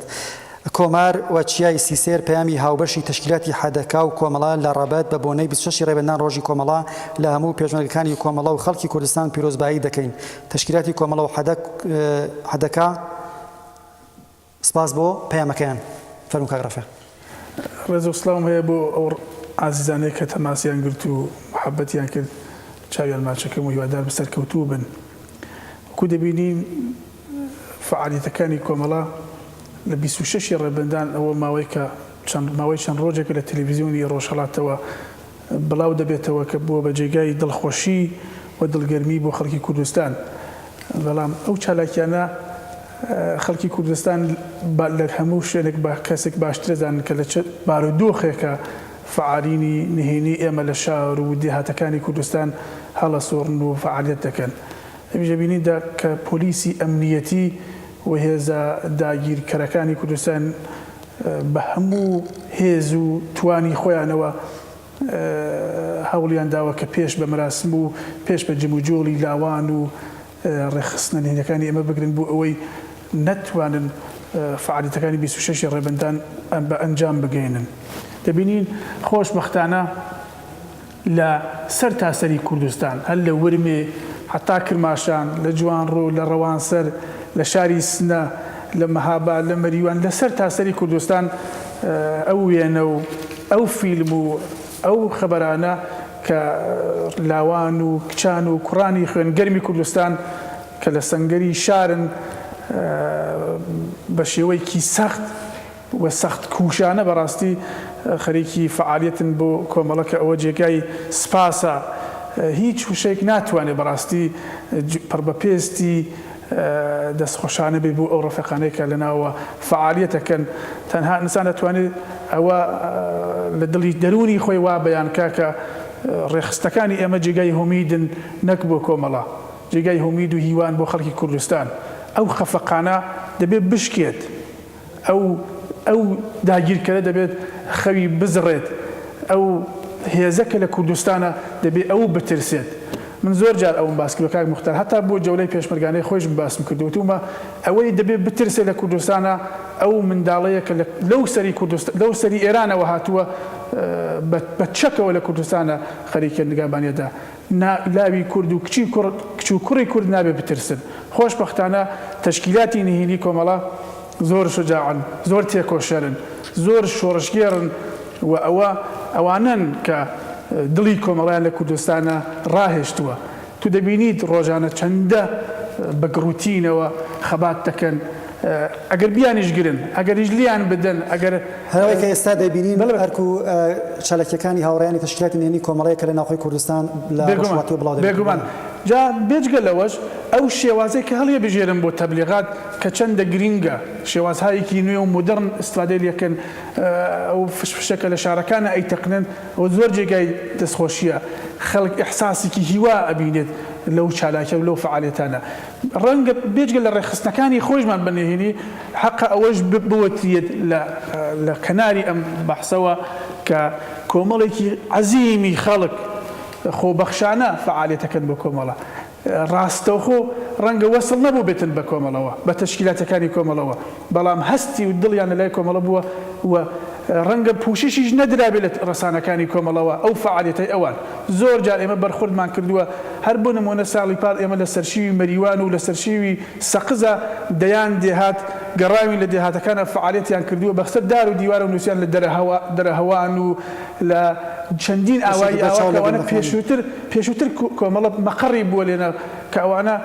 کۆمار وەچیای سیسێر پەیامی هاوبەشی تەشکیلاتی حەدەکا و کۆمەڵە لە ڕابەت بە بۆنەی 26 ڕێبەندان ڕۆژی کۆمەڵە لە هەموو پێشمەرگەکانی کۆمەڵە و خەڵکی کوردستان پیرۆزبایی دەکەین تەشکیلاتی کۆمەڵە و حەدەکا سپاس بۆ پەیامەکەیان فەرموو کاک ڕەفیق ڕێز و سڵاوم هەیە بۆ ئەو ئازیزانەیە کە تەماسیان گرت و محەبەتیان کرد چاویان ماچەکەم و هیوادار بەسەر کەوتوو بن وەکو دەبینین فعالیتەکانی کۆمەڵە لە 26 ڕێبەندان ئەوە ماوەی کە ماوەی چەند ڕۆژێکە لە تەلەڤیزیۆنی ڕۆژهەڵاتەوە بڵاو دەبێتەوە کە بووە بە جێگای دڵخۆشی و دڵگەرمی بۆ خەڵکی کوردستان بەڵام ئەو چالاکیانە خەڵکی کوردستان لە هەموو شوێنێک بە کەسێک باشترەزانن کە لە بارودۆخێکە فعالینی نهێنی ئێمە لە شار و دێهاتەکانی کوردستان هەڵە سۆڕن و فعالیت دەکەن ئەمیژە بینیدا کە پۆلیسی ئەمنیەتی و هێزە داگیرکەرەکانی کوردستان بە هەموو هێز و توانی خۆیانەوە هەوڵیان داوە کە پێش بە مراسم و پێش بە جموجۆڵی لاوان و ڕێخستنە نهێنیەکانی ئێمە بگرن بۆ ئەوەی نەتوانن فعالیتەکانی 26 ڕێبەندان بە ئەنجام بگەێنن دەبینین خۆشبەختانە لە سەر تاسەری کوردستان هەر لە ورمێ حتا کرماشان لە جوانڕۆ لە ڕەوانسەر لە شاری سنە لە مەهابا لە مەریوان لە سەر تاسەری کوردستان ئەو وێنە و ئەو فیلم و ئەو خەبەرانە کە لاوان و کچان و کوڕانی خوێنگەرمی کوردستان کە لە سەنگەری شارن بە شێوەیەکی سەخت و سەخت کوشانە بەڕاستی خەریکی فعالیتن بۆ کۆمەڵە کە ئەوە جێگای سپاسە هیچ وشەیەک ناتوانێت بەڕاستی پڕبەپێستی دەستخۆشانە بێ بۆ ئەو ڕەفیقانەی کە لەناوە فعالیتەکەن تەنها ئینسان دەتوانێت ئەوە لە دڵی دەرونی خۆی وا بەیانکە کە ڕێخستەکانی ئێمە جێگای هومیدن نەک بۆ کۆمەڵە جێگای هومید و هیوان بۆ خەڵکی کوردستان ئەو خەفەقانە دەبێت بشکێت ئەو داگیرکەرە دەبێت خەوی بزڕێت ئەو هێزەکە لە کوردستانە دەبێت ئەو بترسێت من زۆر جار ئەوم باس کردو کاک مختار هەتا بۆ جەولەی پێشمەرگانەی خۆشم باسم کردوتومە ئەوەی دەبێت بترسێت لە کوردستانە ئەو منداڵەیە کە لەو سەری ئێرانەوە هاتووە بە چەکەوە لە کوردستانە خەریکە نیگابانیەدا لاوی کورد و کچ و کوڕی کورد نابێت بترسن خۆشبەختانە تەشکیلاتی نهێنی کۆمەڵە زۆر شجاعن زۆر تێکۆشەرن زۆر شۆڕشگێڕن و ئەوانن کە دڵی کۆمەڵایان لە کوردستانە ڕاهێشتووە تو دەبینیت ڕۆژانە چەندە بەگڕوتینەوە خەبات دەکەن ئەگەر بیانیشگرن ئەگەر هیچلیان بدەن ئەگەر هەروەی کە ئێستا دەبینین هەرکو چەلەکیەکانی هاوڕێیانی تشکیلاتی نهێنی کۆمەڵەیە کە لە ناوخۆی کوردستان لە ڕۆژهەڵاتی بڵاو دەبێت بێگومان جا بێجگە لەوەش ئەو شێوازەی کە هەڵیە بژێرن بۆ تەبلیغات کە چەندە گرینگە شێوازهایەکی نوێ و مدرن ئیسفادەی لەکەن ئەو فشفشەکە لە شارەکانە ئەیتەقنن ئەو زۆر جێگای دەستخۆشیە خەڵک ئیحساسێکی هیوا ئەبینێت لەو چالاکە و لەو فعالیتانە ڕەنگە بێجگە لە ڕێخستنەکانی خۆشمان بنێهێنی حەقە ئەوەش بوەترێت لە کەناری ئەم بەحسەوە کە کۆمەڵێکی عەزیمی خەڵک خۆبەخشانە فعالیتەکەن بۆ کۆمەڵە ڕاستەوخۆ ڕەنگە وەسڵ نەبوو بێتن بە کۆمەڵەوە بە تەشکیلاتەکانی کۆمەڵەوە بەڵام هەستی و دڵیان لە لای کۆمەڵە بووە و ڕەنگە پوششیش نەدرابێت لە ڕسانەکانی کۆمەڵەوە ئەو فعالیتەی ئەوان زۆر جار ئێمە بەرخوردمان کردووە هەر بۆ نمونە ساڵی پاڵ ئێمە لە سەرشیوی مەریوان و لە سەرشیوی سەقزە دەیان دێهات گەڕاوی لە دێهاتەکانە فعالیتیان کردووە بەخسەر دار و دیوارە و نووسیان لە دەرەهەوان و لە چەندین ئاوایی ئاواکەوانە پێشووتر کۆمەڵە مەقڕی بووە لێنە کە ئەوانە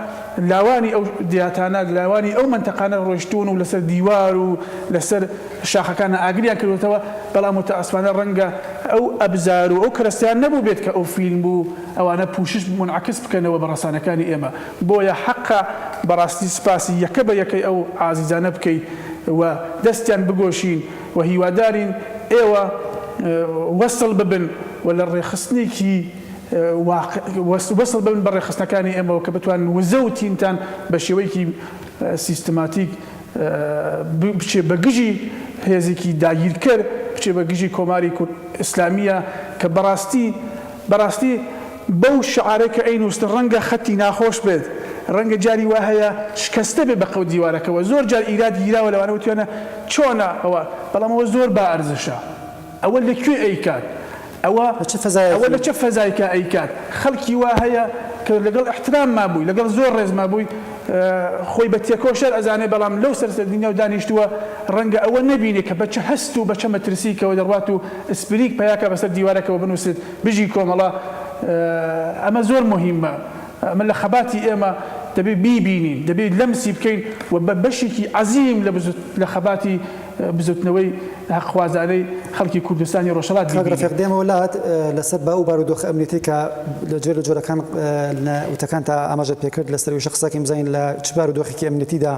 لاوانی ئەو دیاتانە لاوانی ئەو منتەقانە ڕۆیشتون و لەسەر دیوار و لەسەر شاخەکانە ئاگریان کردوێتەوە بەڵام متەئەسفانە ڕەنگە ئەو ئەبزار و ئەو کەرەستیان نەبوو بێت کە ئەو فیلم بوو ئەوانە پوشش منعکس بکەنەوە بە ڕسانەکانی ئێمە بۆیە حەقە بەڕاستی سپاسی یەکە بە یەکەی ئەو عازیزانە بکەیت و دەستیان بگۆشین و هیوادارین ئێوە وەسڵ ببن و لە ڕێخستنێکی وەسڵ ببن بە ڕێخستنەکانی ئێمەوە کە بتوان وزە و تینتان بە شێوەیەکی سیستماتیک بچێ بە گژی هێزێکی داگیرکرد بچێ بە گژی کۆماری ئیسلامیە کە بەڕاستی بەو شعارێک کە ئەینووسن ڕەنگە خەتی ناخۆش بێت ڕەنگە جاری وا هەیە شکستە بێ بە قەو دیوارەکەەوە زۆر جار ئیراد گیراوە لەوانە وتوانە چۆنە ئەوە بەڵام ئەوە زۆر با ئەرزشە ئەوە لەکوێ ئەیکات ئەوە لە چه فەزایکە ئەیکات خەڵکی وا هەیە کە لەگەڵ احترام مابووی لەگەڵ زۆر ڕێز مابووی خۆی بە تێکۆشەر ئەزانێ بەڵام لەو سەرسەردینیا و دانیشتووە ڕەنگە ئەوە نەبینێ کە بەچە هەست و بەچە مەترسیکەوە دەڕوات و ئسپریک پیاکە بەسەر دیوارەکەەوە بنووسێت بژی کۆمەڵە ئەمە زۆر مهمە ئەمە لە خەباتی ئێمە دەبێت بیبینین دەبێت لەمسی بکەین و بە بەشێکی عەزیم لە خەباتی بزوتنەوەی حەقخوازانەی خەڵکی کوردستانی ڕۆژهەڵات ڕفیق دێمە وڵات لەسەر با و بارودۆخ ئەمنیەتی کە لە جۆرەکان وتەکان تا ئاماژە پێکرد لەسەر وشە قسەکەی بزانین لە چ بارودۆخێکی ئەمنیەتیدا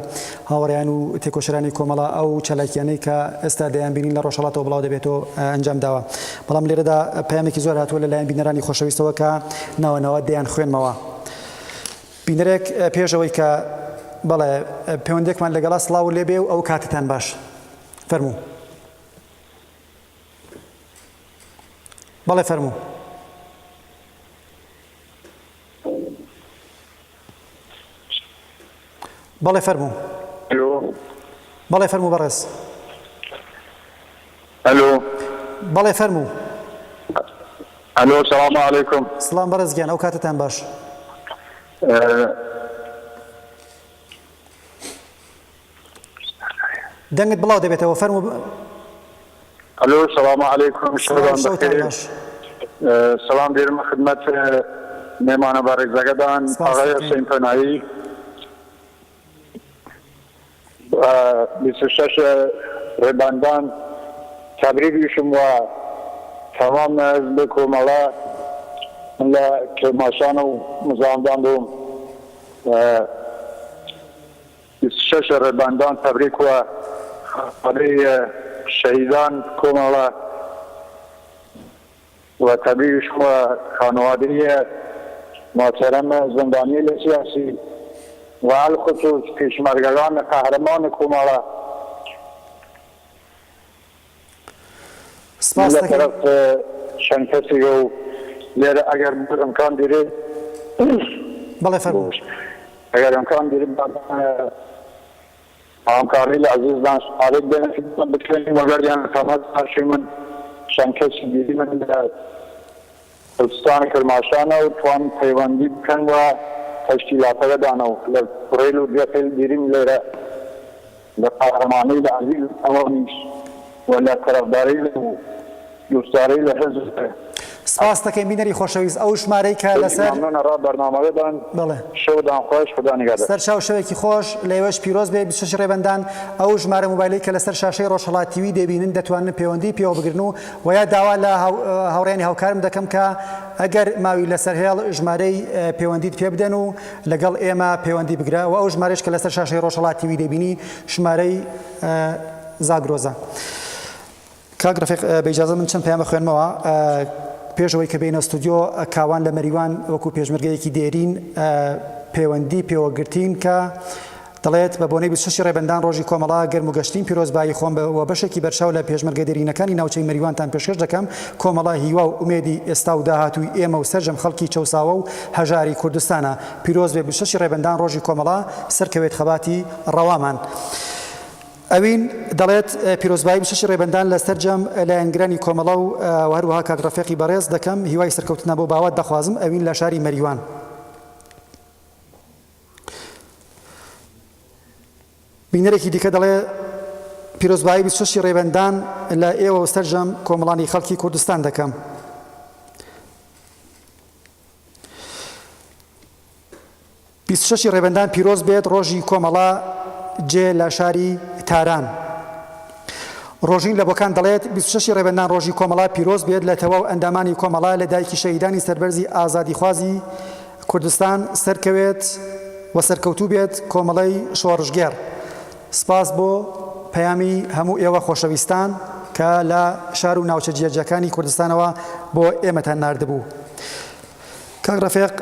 هاوڕێیان و تێکۆشەرانی کۆمەڵە ئەو چالاکیانەی کە ئێستا دەیان بینین لە ڕۆژهەڵاتەوە بڵاو دەبێتەوە ئەنجام داوە بەڵام لێرەدا پەیامێکی زۆر هاتووە لەلایەن بینەرانی خۆشەویستەوە کە ناوەنەوە دەیان خوێنمەوە بینەرێک پێشەوەی کە بەڵێ پەیوەندێکمان لەگەڵا سڵاو لێبێ و ئەو کاتتان باش فەرموو بەڵێ فەرموو بەڵێ فەرموو بەڵێ فەرموو بەڕێز ئەلۆ بەڵێ فەرموو ئەلۆ سەلام عەلەیکوم سڵام بەڕێز گیان ئەو کاتتان باش دەنگت بڵاو دەبێتەوە فەرموو ئەلۆ سەلام عەلەیکوم شەوتان بەخێر سەلام دێرمە خدمەت مێمانە بەڕێزەکەدان ئاغای حوسێن پەنایی 26 ڕێباندان تەبریکیشم و تەمام حزب کۆمەڵە من لە کرماشانە و مزاحمدان بووم 26 ڕێباندان تەبریک و خاڵی شەهیدان کۆمەڵە و تەبریکیشم و خانوادەی محتەرەم زندانی لە سیاسی و الخصوص پێشمەرگەکان قەهرەمان کۆمەڵە لە طرف چەند کەسێکە و لێرە ئەگەر ئەمکان دیرێ بەڵێ فەرموو ئەگەر ئەمکان دیرێ هاوکاری لە عەزیزدان سپارێک بێنە خدمەت بکەین وەگەریان تەمەت هەرچی من چەند کەسی دیری من لە کوردستانی کرماشانە و توان پەیوەندی بکەن و تەشکیلاتەکەدانە و لە قڕێل و دیەقێل دیریم لێرە لقهرماني العزيز أوانيش ولا طرفداري له دوستاري لحزب سپاس دەکەین بینەری خۆشەویست ئەو ژمارەی کە لەسەر بەڵێ شەودان خۆش خدا نگهدار سەر چاو شەوێکی خۆش لەوەش پیرۆز بێ 26 ڕێبەندان ئەو ژمارە موبایلەی کە لەسەر شاشەی ڕۆژهەڵات تیوی دەبینن دەتوانن پەیوەندی پێوە بگرن و ویا داوا لە هاوڕێنی هاوکارم دەکەم کە ئەگەر ماوی لەسەر هێڵ ژمارەی پەیوەندیت پێ بدەن و لەگەڵ ئێمە پەیوەندی بگرە و ئەو ژمارەش کە لەسەر شاشەی ڕۆژهەڵات تیوی دەبینی ژمارەی زاگرۆزە. کاک ڕەفیق بەئیجازە من چەند پەیام بخوێنمەوە پێشەوەی کە بینە ستودیۆ کاوان لە مەریوان وەکو پێشمەرگەیەکی دێرین پەیوەندی پێوەگرتین کە دەڵێت بە بۆنەی 26 ڕێبەندان ڕۆژی کۆمەڵا گەرم و گەشتین پیرۆزبایی خۆم بە بەشێکی بەرچاو لە پێشمەرگە دێرینەکانی ناوچەی مەریوانتان پێشکەش دەکەم کۆمەڵا هیوا و ئومێدی ئێستا و داهاتووی ئێمە و سەرجەم خەڵکی چەوساوە و هەژاری کوردستانە پیرۆز بێ 26 ڕێبەندان ڕۆژی کۆمەڵا سەرکەوێت خەباتی ڕەوامان. ئەوین دەڵێت پیرۆزبایی 26 ڕێبەندان لە سەرجەم لایەنگرانی کۆمەڵا و هەروەها کاک ڕەفیقی بەڕێز دەکەم هیوای سەرکەوتنە بۆ باوات دەخوازم ئەوین لە شاری مەریوان. بینەرێکی دیکە دەڵێ پیرۆزبایی 26 ڕێبەندان لە ئێوە و سەرجەم کۆمەڵانی خەڵکی کوردستان دەکەم. ڕێبەندان پیرۆز بێت ڕۆژی کۆمەڵا جێ لە شاری تاران. ڕۆژین لە بۆکان دەڵێت 26 ڕێبەندان ڕۆژی کۆمەڵا پیرۆز بێت لە تەواو ئەندامانی کۆمەڵا لە دایکی شەهیدانی سەربەرزی ئازادیخوازی کوردستان سەرکەوێت و سەرکەوتوو بێت کۆمەڵەی شۆڕژگێر. سپاس بۆ پەیامی هەموو ئێوە خۆشەویستان کە لە شار و ناوچە جیاجەکانی کوردستانەوە بۆ ئێمەتان ناردبوو. کاک ڕەفیق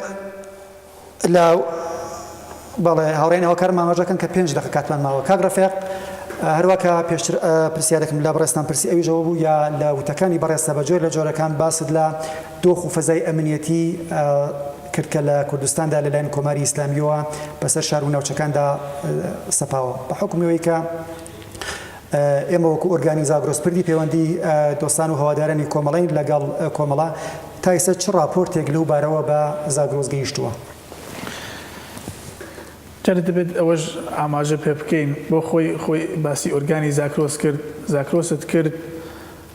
لە بەڵێ هاوڕێنەوە کارمان ماژەکەن کە 5 دقیقە کاتمان ماوە. کاک ڕەفیق هەروەکە پێشتر پرسیارێکم لە بەڕێستان پرسی ئەویژەوە بوو یا لە وتەکانی بەڕێستە بە جۆر لە جۆرەکان باست لە دۆخ و فەزای ئەمنیەتی کرد کە لە کوردستاندا لەلایەن کۆماری ئیسلامیەوە بەسەر شار و ناوچەکاندا سەپاوە بە حکومەوەی کە ئێمە وەکو ئۆرگانی زاگرۆسپردی پەیوەندی دۆستان و هەوادارانی کۆمەڵین لەگەڵ کۆمەڵا تایسە چ راپۆرتێک لەو بارەوە بە زاگرۆز گەیشتووە؟ جارە دەبێت ئەوەش ئاماژە پێ بکەین بۆ خۆی باسی ئۆرگانی زاکرۆس کرد زاکرۆست کرد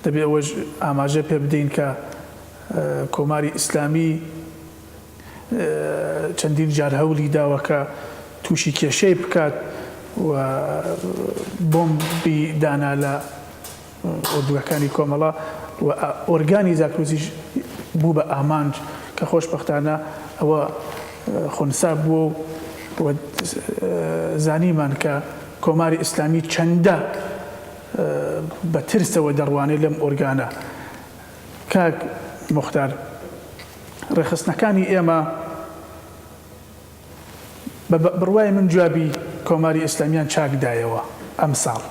دەبێت ئەوەش ئاماژە پێ بدەین کە کۆماری ئیسلامی چەندین جار هەولی داوە کە تووشی کێشەی بکات و بۆمبی دانا لە ئۆردوگەکانی کۆمەڵا و ئۆرگانی زاکرۆزیش بوو بە ئامانج کە خۆشبەختانە ئەوە خونسا بووە و زانیمان کە کۆماری ئیسلامی چەندە بە ترسەوە دەڕوانێت لەم ئۆرگانە. کاک موختار ڕێخستنەکانی ئێمە بڕوای من جوابی کۆماری ئیسلامیان چاکدایەوە ئەم ساڵ.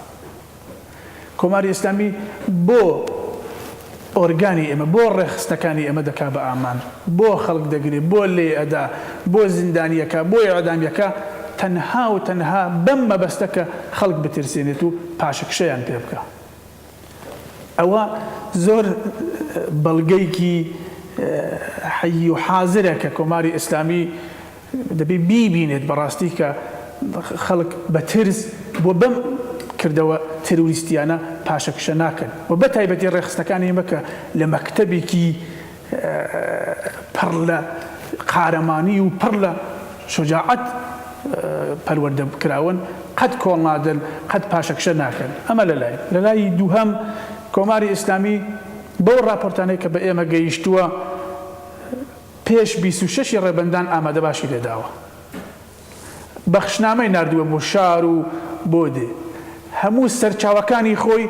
کۆماری ئیسلامی بۆ ئۆرگانی ئێمە بۆ ڕێخستەکانی ئێمە دەکا بە ئامان بۆ خەڵک دەگرێت بۆ لێ ئەدا بۆ زیندانیەکە بۆ ئەعدامیەکە تەنها و تەنها بەم مەبەستەکە خەڵک بترسێنێت و پاشەکشەیان پێ بکە. ئەوە زۆر بەڵگەیەکی حەیی و حازرە کە کۆماری ئیسلامی دەبێت بیبینێت بەڕاستی کە خەڵک بە ترس بۆ بەم کردەوە تروریستیانە پاشەکشە ناکەن و بە تایبەتی ڕێخستەکانی ئێمە کە لە مەکتەبێکی پڕ لە قارەمانی و پڕ لە شجاعەت پەروەردە کراون قەت کۆڵ نادەن قەت پاشەکشە ناکەن. ئەمە لە لای دووهەم کۆماری ئیسلامی بەو راپۆرتانەی کە بە ئێمە گەیشتووە پێش 26 ڕێبەندان ئامادە باشی لێداوە بەخشنامەی نردووە بۆ شار و بۆ دێ هەموو سەرچاوەکانی خۆی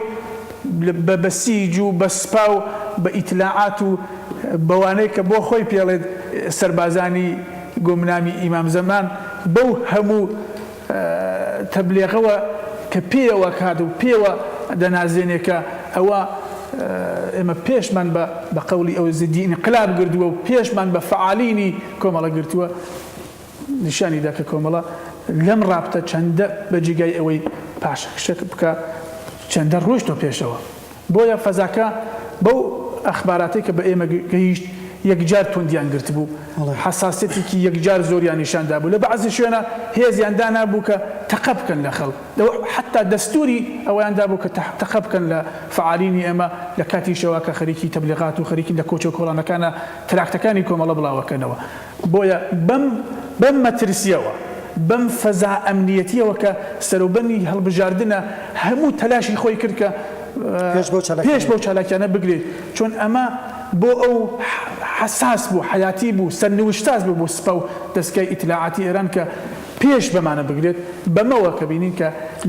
بە بەسیج و بە سپا و بە ئیتلاعات و بەوانەی کە بۆ خۆی پێڵێت سەربازانی گۆمنامی ئیمام زەمان بەو هەموو تەبلیغەوە کە پێوە کات و پێوە دەنازێنێکە ئەوە ئێمە پێشمان بە قەولی ئەو زیدی انقلاب گردووە و پێشمان بە فعالینی کۆمەڵە گرتووە نیشانیدا کە کۆمەڵە لەم ڕابتە چەندە بەجێگای ئەوەی پاشەکشە بکە چەندە ڕۆیشتۆ پێشەوە. بۆیە فەزاکە بەو ئەخباراتی کە بە ئێمە گەیشت یەکجار توندیان گرت بوو حساسەتێکی یەکجار زۆریان نیشاندا بوو لە بەعزی شوێنە هێزیان دانا بوو کە تەقە لە خەڵک حتا دەستوری ئەویان دابوو کە تەقە بکەن لە فعالینی ئێمە لە کاتی شەوە کە خەریکی تەبلیغات و خەریکی لە کۆچە کۆڵانەکانە تراکتەکانی کۆمەڵە بڵاوەکەنەوە بۆیە بەم مەترسیەوە بەم فەزا ئەمنیەتیەوە کە سەروبەمی هەڵبژاردنە هەموو تەلاشی خۆی کرد کە پێش بەو چالاکیانە بگرێت چۆن ئەمە بۆ ئەو حساس بوو حیاتی بوو سەرنوشتاز بوو بۆ سپە و دەستگای ئیتلاعاتی ئێران کە پێش بەمانە بگرێت بەمەوە کە بینین کە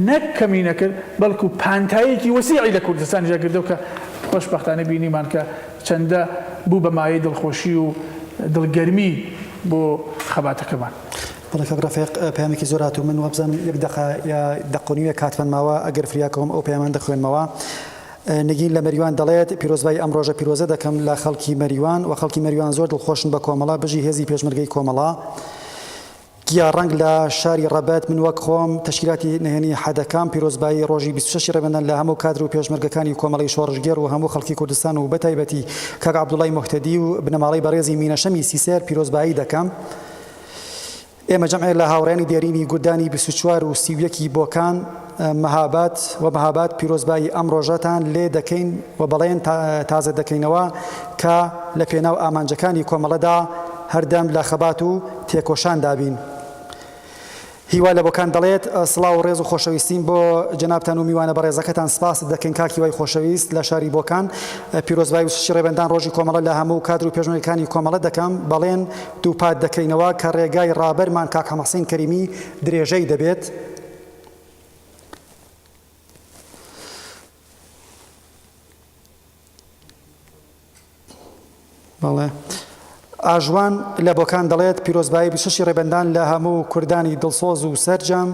نەک کەمی نەکرد بەڵکو پانتایەکی وەسیعی لە کوردستان جاگردەوە کە خۆشبەختانە بینیمان کە چەندە بوو بە مایەی دڵخۆشی و دڵگەرمی بۆ خەباتەکەمان. بەڵێ کاک ڕەفیق پەیامێکی زۆر هاتوو من وەبزانم یەک دەقۆنیوە کاتمان ماوە ئەگەر فریاکەوم ئەو پەیامان دەخوێنمەوە. نگین لە مەریوان دەڵێت پیرۆزبای ئەم ڕۆژە پیرۆزە دەکەم لە خەڵکی مەریوان و خەڵکی مەریوان زۆر دڵخۆشن بە کۆمەڵا بژی هێزی پێشمەرگەی کۆمەڵا گیا ڕەنگ لە شاری ڕەبەت من وەک خۆم تەشکیلاتی نهێنی حەدەکان پیرۆزبایی ڕۆژی 26 ڕێبەندان لە هەموو کادر و پێشمەرگەکانی کۆمەڵی شۆڕژگێر و هەموو خەڵکی کوردستان و بەتایبەتی کاک عەبدوڵای موحتەدی و بنەماڵەی بەڕێزی مینەشەمی سیسێر پیرۆزبایی دەکەم. ئێمە جەمعێک لە هاوڕێنی دێرینی گوردانی 24 و 31 بۆکان مەهاباد پیرۆزبایی ئەم ڕۆژەتان لێ دەکەین و بەڵێن تازە دەکەینەوە کە لە پێناو ئامانجەکانی کۆمەڵەدا هەردەم لە خەبات و تێکۆشان دابین. هیوا لە بۆکان دەڵێت سڵاو و ڕێز و خۆشەویستیم بۆ جەنابتان و میوانە بەڕێزەکەتان سپاس دەکەین کاکی وای خۆشەویست لە شاری بۆکان پیرۆزبایی 26 ڕێبەندان ڕۆژی کۆمەڵە لە هەموو کادر و پێشمەرگەکانی کۆمەڵە دەکەم بەڵێن دووپات دەکەینەوە کە ڕێگای ڕابەرمان کاک حەسەین کەریمی درێژەی دەبێت. بەڵێ ئاژوان لە بۆکان دەڵێت پیرۆزبایی 26 ڕێبەندان لە هەموو کوردانی دڵسۆز و سەرجەم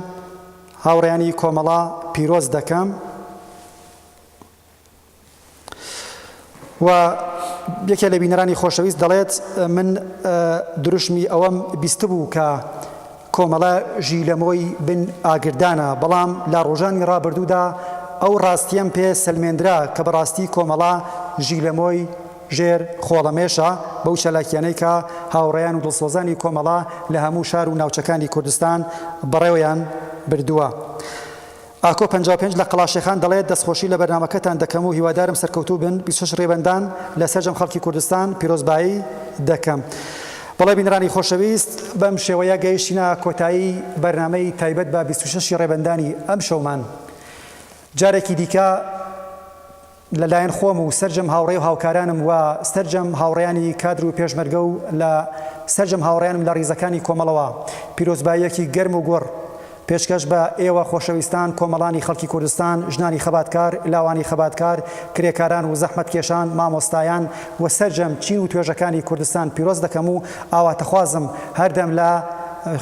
هاوڕێیانی کۆمەڵا پیرۆز دەکەم و یەکێ لە بینەرانی خۆشەویست دەڵێت من دروشمی ئەوەم بیست بوو کە کۆمەڵە ژیلەمۆی بن ئاگردانە بەڵام لە ڕۆژانی ڕابردوودا ئەو ڕاستیەم پێ سلمێنرا کە بەڕاستی کۆمەڵە ژیلەمۆی ژێر خۆڵەمێشە بەو چالاکیانەی کە هاوڕێیان و دڵسۆزانی کۆمەڵا لە هەموو شار و ناوچەکانی کوردستان بەڕێوەیان بردووە. ئاکۆ 55 لە قەڵاشێخان دەڵێت دەستخۆشی لە بەرنامەکەتان دەکەم و هیوادارم سەرکەوتوو بن 26 ڕێبەندان لە سەرجەم خەڵکی کوردستان پیرۆزبایی دەکەم. بەڵێ بینرانی خۆشەویست بەم شێوەیە گەیشتینە کۆتایی بەرنامەی تایبەت بە 26 ڕێبەندانی ئەم شەومان. جارێکی دیکە لەلایەن خۆم و سەرجەم هاوڕێ و هاوکارانم و سەرجەم هاوڕێیانی کادر و پێشمەرگە و لە سەرجەم هاوڕێیانم لە ڕیزەکانی کۆمەڵەوە پیرۆزباییەکی گەرم و گۆڕ پێشکەش بە ئێوە خۆشەویستان کۆمەڵانی خەڵکی کوردستان ژنانی خەباتکار لاوانی خەباتکار کرێکاران و زەحمەت کێشان مامۆستایان و سەرجەم چین و توێژەکانی کوردستان پیرۆز دەکەم و ئاواتەخوازم هەردەم لە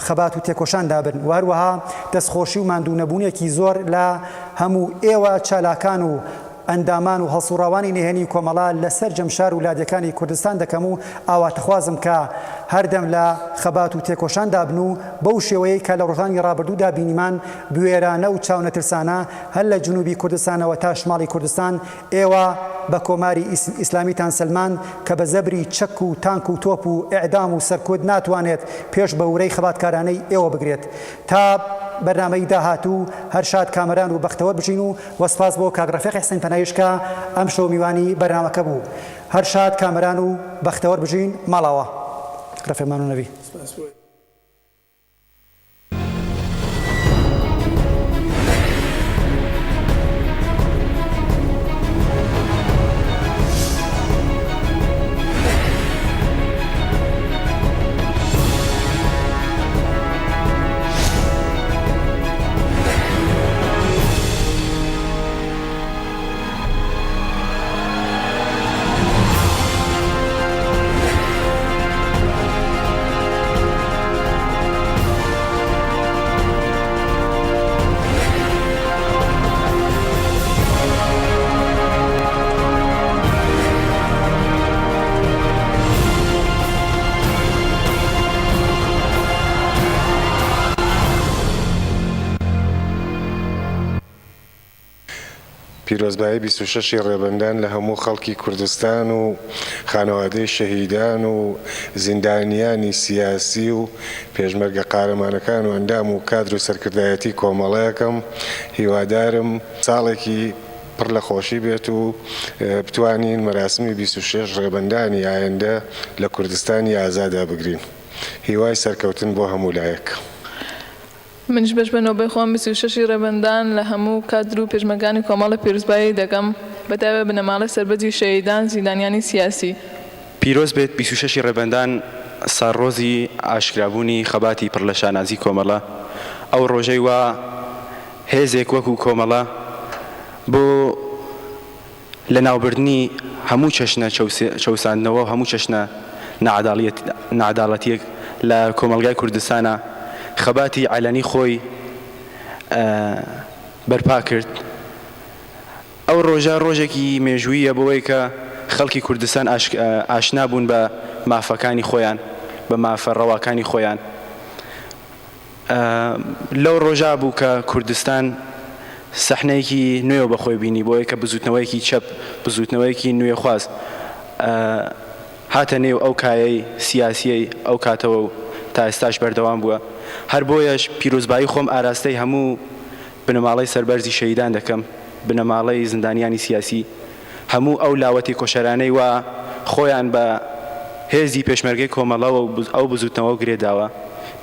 خەبات و تێکۆشان دابن و هەروەها دەستخۆشی و ماندوونەبوونیەکی زۆر لە هەموو ئێوە چالاکان و ئەندامان و هەڵسوڕاوانی نهێنی کۆمەڵا لە سەرجەم شار و لادەکانی کوردستان دەکەم و ئاواتەخوازم کە هەردەم لە خەبات و تێکۆشان دابن و بەو شێوەیە کە لە ڕۆژانی ڕابردوودا بینیمان بوێرانە و چاونەترسانە هەر لە جنوبی کوردستانەوە تا شماڵی کوردستان ئێوە بە کۆماری ئیسلامیتان سلمان کە بە زەبری چەک و تانک و تۆپ و ئیعدام و سەرکۆت ناتوانێت پێش بە ورەی خەباتکارانەی ئێوە بگرێت تا بەرنامەی داهاتوو هەر شاد کامەران و بەختەوە بژین و وەسپاس بۆ کاک ڕەفیق حسەین پەنایشکە ئەم شەو میوانی بەرنامەکە بوو. هەر شاد کامەران و بەختەوە بژین ماڵاوە. ڕەفیقمان و نەبی. پیرۆزبایی 26 ڕێبەندان لە هەموو خەڵکی کوردستان و خانەوادەی شەهیدان و زیندانیانی سیاسی و پێشمەرگە قارەمانەکان و ئەندام و کادر و سەرکردایەتی کۆمەڵەیەکەم هیوادارم ساڵێکی پڕ لە خۆشی بێت و بتوانین مەراسمی 26 ڕێبەندانی ئایندە لە کوردستانی ئازادا بگرین. هیوای سەرکەوتن بۆ هەموو لایەک. منش بەش بەنەوەی خۆم 26 ڕێبەندان لە هەموو کادر و پێشمەرگانی کۆمەڵە پیرۆزبایی دەکەم بەتایبەت بنەماڵەی سەربەرزی شەهیدان زیندانیانی سیاسی. پیرۆز بێت 26 ڕێبەندان ساڕۆزی ئاشکرابوونی خەباتی پڕ لە شانازی کۆمەڵە ئەو ڕۆژەی وا هێزێک وەکو کۆمەڵە بۆ لە ناوبردنی هەموو چەشنە چەوساندنەوە و هەموو چەشنە نەعەداڵەتیەک لە کۆمەلگای کوردستانە خەباتی عەلەنی خۆی بەرپا کرد. ئەو ڕۆژە ڕۆژێکی مێژوویە بۆەوەی کە خەڵکی کوردستان ئاشنا بوون بە مافەکانی خۆیان بە مافە ڕەواکانی خۆیان. لەو ڕۆژە بوو کە کوردستان سەحنەیەکی نوێ بەخۆی بینی بۆیە کە بزوتنەوەیکی چەپ بزوتنەوەیکی نوێ خواست هاتە نێو ئەو کایەی سیاسیەی ئەو کاتەوە و تا ئێستاش بەردەوام بووە. هەر بۆیەش پیرۆزبایی خۆم ئاراستەی هەموو بنەماڵەی سەربەرزی شەهیدان دەکەم، بنەماڵەی زیندانیانی سیاسی، هەموو ئەو لاوەتی کۆشەرانەی وا خۆیان بە هێزی پێشمەرگەی کۆمەڵەوە و ئەو بزوتنەوە گرێداوە.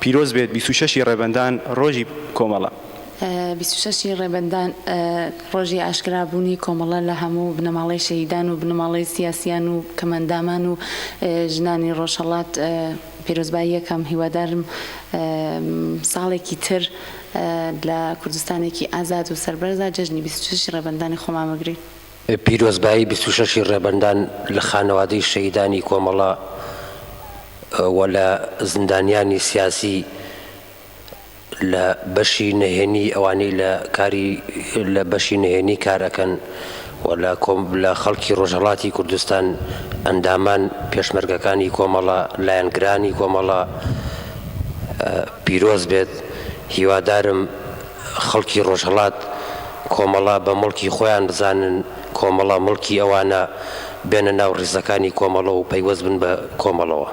پیرۆز بێت 26 ڕێبەندان ڕۆژی کۆمەڵە. 26 ڕێبەندان ڕۆژی ئاشکرابوونی کۆمەڵە لە هەموو بنەماڵەی شەهیدان و بنەماڵەی سیاسیان و کەمەندامان و ژنانی ڕۆژهەڵات پیرۆزبایی یەکەم هیوادارم ساڵێکی تر لە کوردستانێکی ئازاد و سەربەرزا جەژنی 26 ڕێبەندانی خۆمامەگرین. پیرۆزبایی 26 ڕێبەندان لە خانەوادەی شەهیدانی کۆمەڵە و لە زیندانیانی سیاسی لە بەشی نهێنی ئەوانەی لە بەشی نهێنی کارەکەن و لە خەڵکی ڕۆژهەڵاتی کوردستان ئەندامان پێشمەرگەکانی کۆمەڵە لایەنگرانی کۆمەڵە پیرۆز بێت. هیوادارم خەڵکی ڕۆژهەڵات کۆمەڵە بە مڵکی خۆیان بزانن کۆمەڵە مڵکی ئەوانە بێنە ناو ڕیزەکانی کۆمەڵە و پەیوەست بن بە کۆمەڵەوە.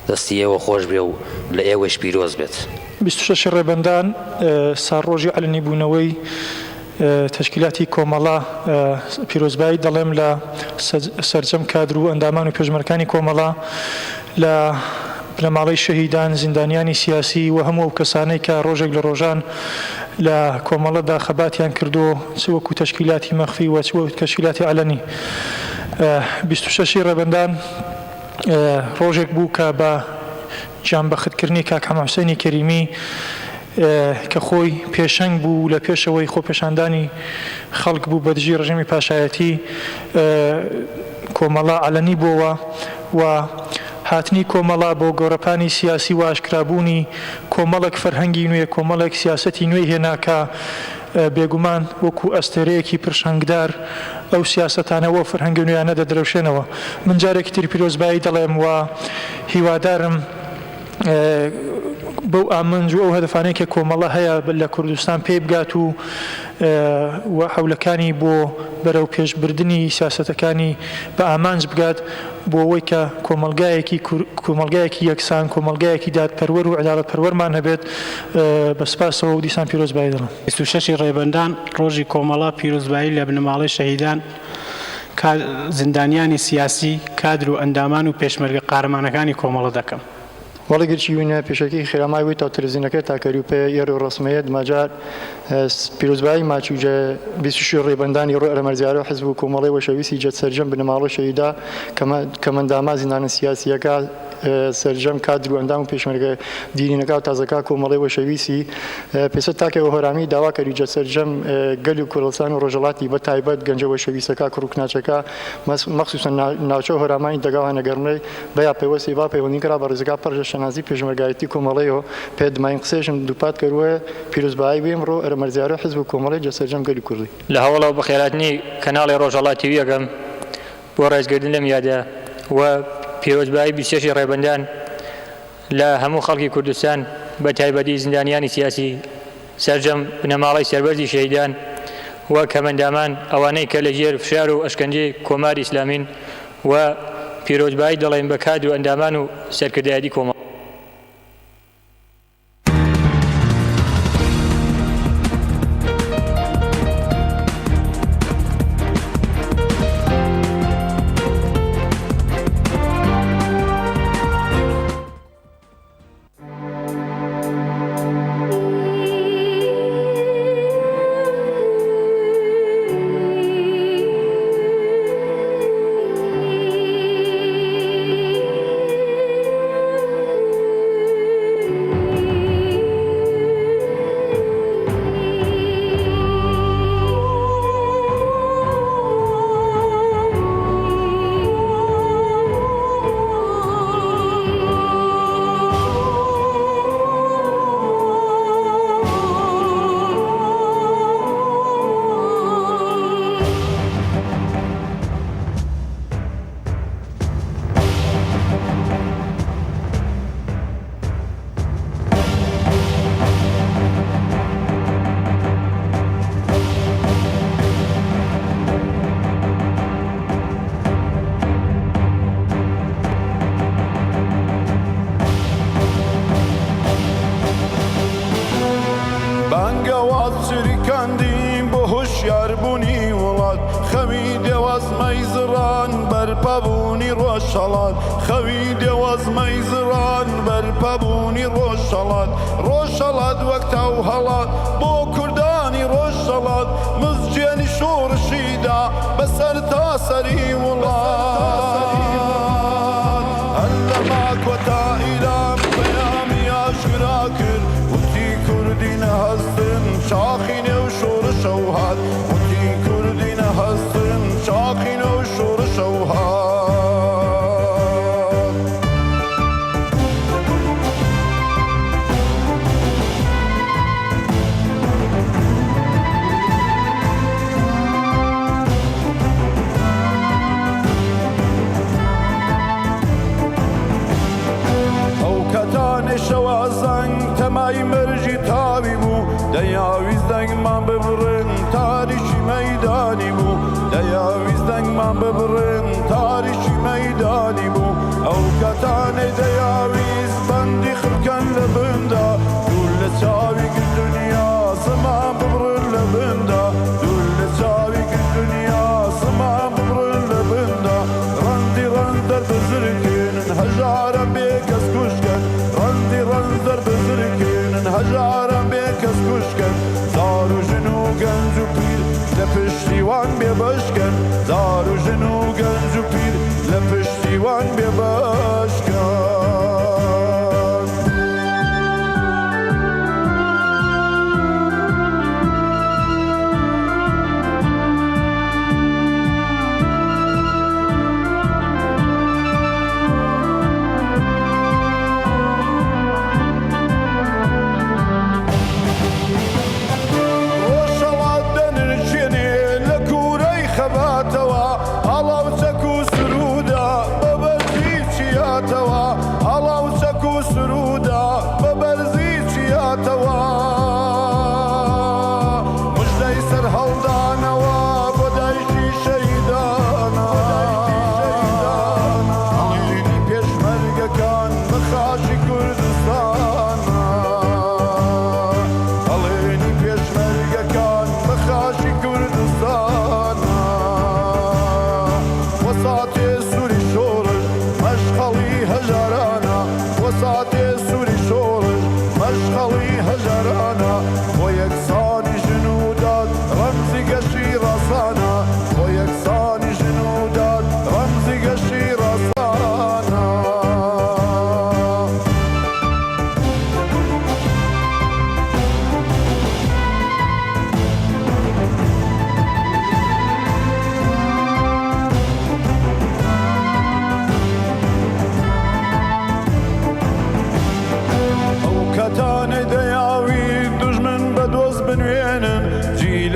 دەستی ئێوە خۆش بێ و لە ئێوەش پیرۆز بێت. 26 ڕێبەندان ساڕۆژی عەلەنی بوونەوەی تشکیلاتی کۆمەڵە پیرۆزبایی دەڵێم لە سەرجەم کادر و ئەندامان و پێشمەرگەکانی کۆمەڵە لە بنەماڵەی شەهیدان زیندانیانی سیاسی و هەموو ئەو کەسانەی کە ڕۆژێک لە ڕۆژان لە کۆمەڵەدا خەباتیان کردو چ وەکو تشکیلاتی مەخفی و چ وەکو تشکیلاتی عەلەنی. 26 ڕێبەندان ڕۆژێک بوو کە بە جانبەختکردنی کاک حەماسێنی کەریمی کە خۆی پێشەنگ بوو لە پێشەوەی خۆپێشاندانی خەڵک بوو بە دژی ڕژیمی پاشایەتی کۆمەڵە عەلەنی بووەوە و هاتنی کۆمەڵە بۆ گۆڕەپانی سیاسی و ئاشکرابوونی کۆمەڵێک فەرهەنگی نوێ کۆمەڵێک سیاسەتی نوێی هێناکە بێگومان وەکو ئەستێرەیەکی پرشەنگدار ئەو سیاسەتانەوە فەرهەنگی نوێیانە دەدرەوشێنەوە. من جارێکی تر پیرۆزبایی دەڵێم و هیوادارم بەو ئامنج و ئەو هەدەفانەی کە کۆمەڵە هەیە لە کوردستان پێی بگات و حەولەکانی بۆ بەرەو پێشبردننی سیاسەتەکانی بە ئامانج بگات بۆ ئەوەی کە کۆمەلگایەکی یەکسان کۆمەلگایەکی دادپەروەر و عەدالەتپەروەرمان هەبێت. بە سپاسەوە و دیسان پیرۆزبایی دەڵێم. 26 ڕێبەندان ڕۆژی کۆمەڵە پیرۆزبایی لە بنەماڵەی شەهیدان زیندانیانی سیاسی کادر و ئەندامان و پێشمەرگە قارەمانەکانی کۆمەڵە دەکەم. وەڵێگەرچی وینە پێشەکەی خێرامای وی تا تەلەڤیزیۆنەکە تاکەری و پێ یێر و ڕسمەیەت ماجار پیرۆزبایی ماچوجە 26 ڕێبەندانی ڕۆ ئەرەمەرزیارە حزب و کۆمەڵی وەشەویستی جەت سەرجەم بنەماڵە شەهیدا کەمەنداما زیندانە سیاسیەکە سەرجەم کادر و ئەندام و پێشمەرگە دیرینەکە و تازەکە کۆمەڵی وەشەویستی پێسە تاکەوە هۆرامی داواکەری جەت سەرجەم گەلی و کوردستان و ڕۆژهەڵاتی بە تایبەت گەنجە وەشەویستەکە کوڕکناچەکە مەخسوسەن ناوچە هۆرامانی دەگاوە نەگەڕنەی بەیا پێوەستی با پەیوەندی کرا بە ڕێزەکە پەرژە شەنازی پێشمەرگایەتی کۆمەڵەیەوە پێدماین قسێژم دووپات کەروە پیرۆزبایی وێم ڕۆ ئەرەمەرزیارە حزب و کۆمەڵی جەت سەرجەم گەلی کوردی لە هەوڵەوە بەخێراتنی کەناڵی ڕۆژهەڵاتی یەکەم بۆ ڕێزگردن لەم یادە و پیرۆزبایی 26 ڕێبەندان لە هەموو خەڵکی کوردستان بە تایبەتی زیندانیانی سیاسی سەرجەم بنەماڵەی سەربەرزی شەهیدان و کەمەندامان ئەوانەی کە لە ژێر فشار و ئەشکەنجەی کۆماری ئیسلامین و پیرۆزبایی دەڵێن بە کادر و ئەندامان و سەرکردایەتی کۆمەڵ. خەوی دێوەزمەی زران بەرپەبوونی ڕۆژهەڵات ڕۆژهەڵات وەک تاو هەڵات بۆ کوردانی ڕۆژهەڵات مزجێنی شۆڕشیدا بەسەر تاسەری وڵات هەر لە ماکۆ تا ئیران پەیامی ئاشکرا کرد وتی کوردی نەهەستن شاخی نێو شۆڕشە و هات وتی کوردی نەهەستن شاخی نێو شۆڕشە و هات تەمای مەرجی تاوی بوو دەیاویست دەنگمان ببڕن تاریکی مەیدانی بوو دەیاویست دەنگمان ببڕن تاریکی مەیدانی بوو ئەو کەتانەی دەیاویست بەندی خڕکەن لە بندا دوور لە چاوی دنیا زمان ببڕن لە بندا دوور لە چاوی دنیا زمان ببڕن لە بندا ڕەندی ڕەندەر بزرگێنن هەژارە بێکەس کوشکەن ڕەندی ڕەندەر بزرگێنن هەژارە بێکەس کوشکەن زار و ژن و گەنج و پیر لە پشتیوان بێبەشکەن زار و ژن و گەنج و پیر لە پشتیوان بێبەشکەن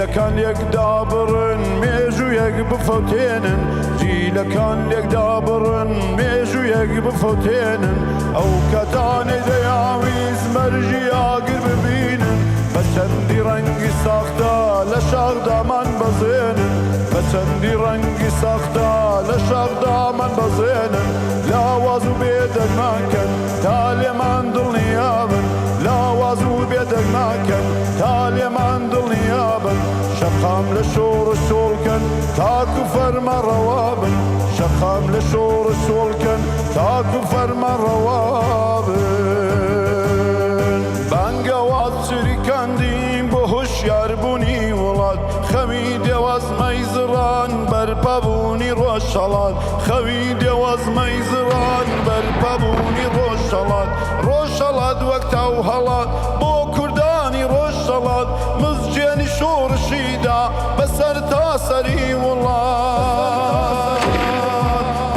جیلەکان لێکدا بڕن مێژوویەک بفەوتێنن جیلەکان لێکدا بڕن مێژوویەک بفەوتێنن ئەو کەتانەی دەیاویست مەرجی ئاگر ببینن بەچەندی ڕەنگی ساختە لە شاخدامان بەزێنن بەچەندی ڕەنگی ساختە لە شاخدامان بەزێنن لاواز و بێدەگماکەن تا لێمان دڵنیابن لاواز و بێدەگماکەن تا لێمان دڵنیابن شەقام لە شۆڕە شۆڵکەن تاکو فەرمە ڕەوابن شەقام لە شۆڕە شۆڵکەن تاکو فەرمە ڕەوابن بانگەوات چریکاندیم بۆ هۆشیاربوونی وڵات خەوی دێوازمەی زڕان بەرپەبوونی ڕۆژهەڵات خەوی دێوازمەی زڕان بەرپەبوونی ڕۆژهەڵات ڕۆژهەڵات وەک تاو هەڵات بۆ کوردانی ڕۆژهەڵات مزجێنی شۆڕشیدا بەسەر تاسەری وڵات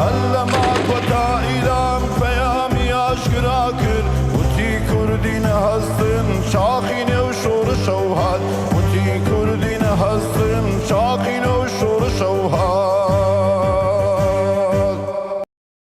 هەر لە ماکوە تا ئیران پەیامی ئاشکرا کرد وتی کوردی نەهەستن چاقی نێو شۆڕشە و هات وتی کوردی نەهەستن چاقی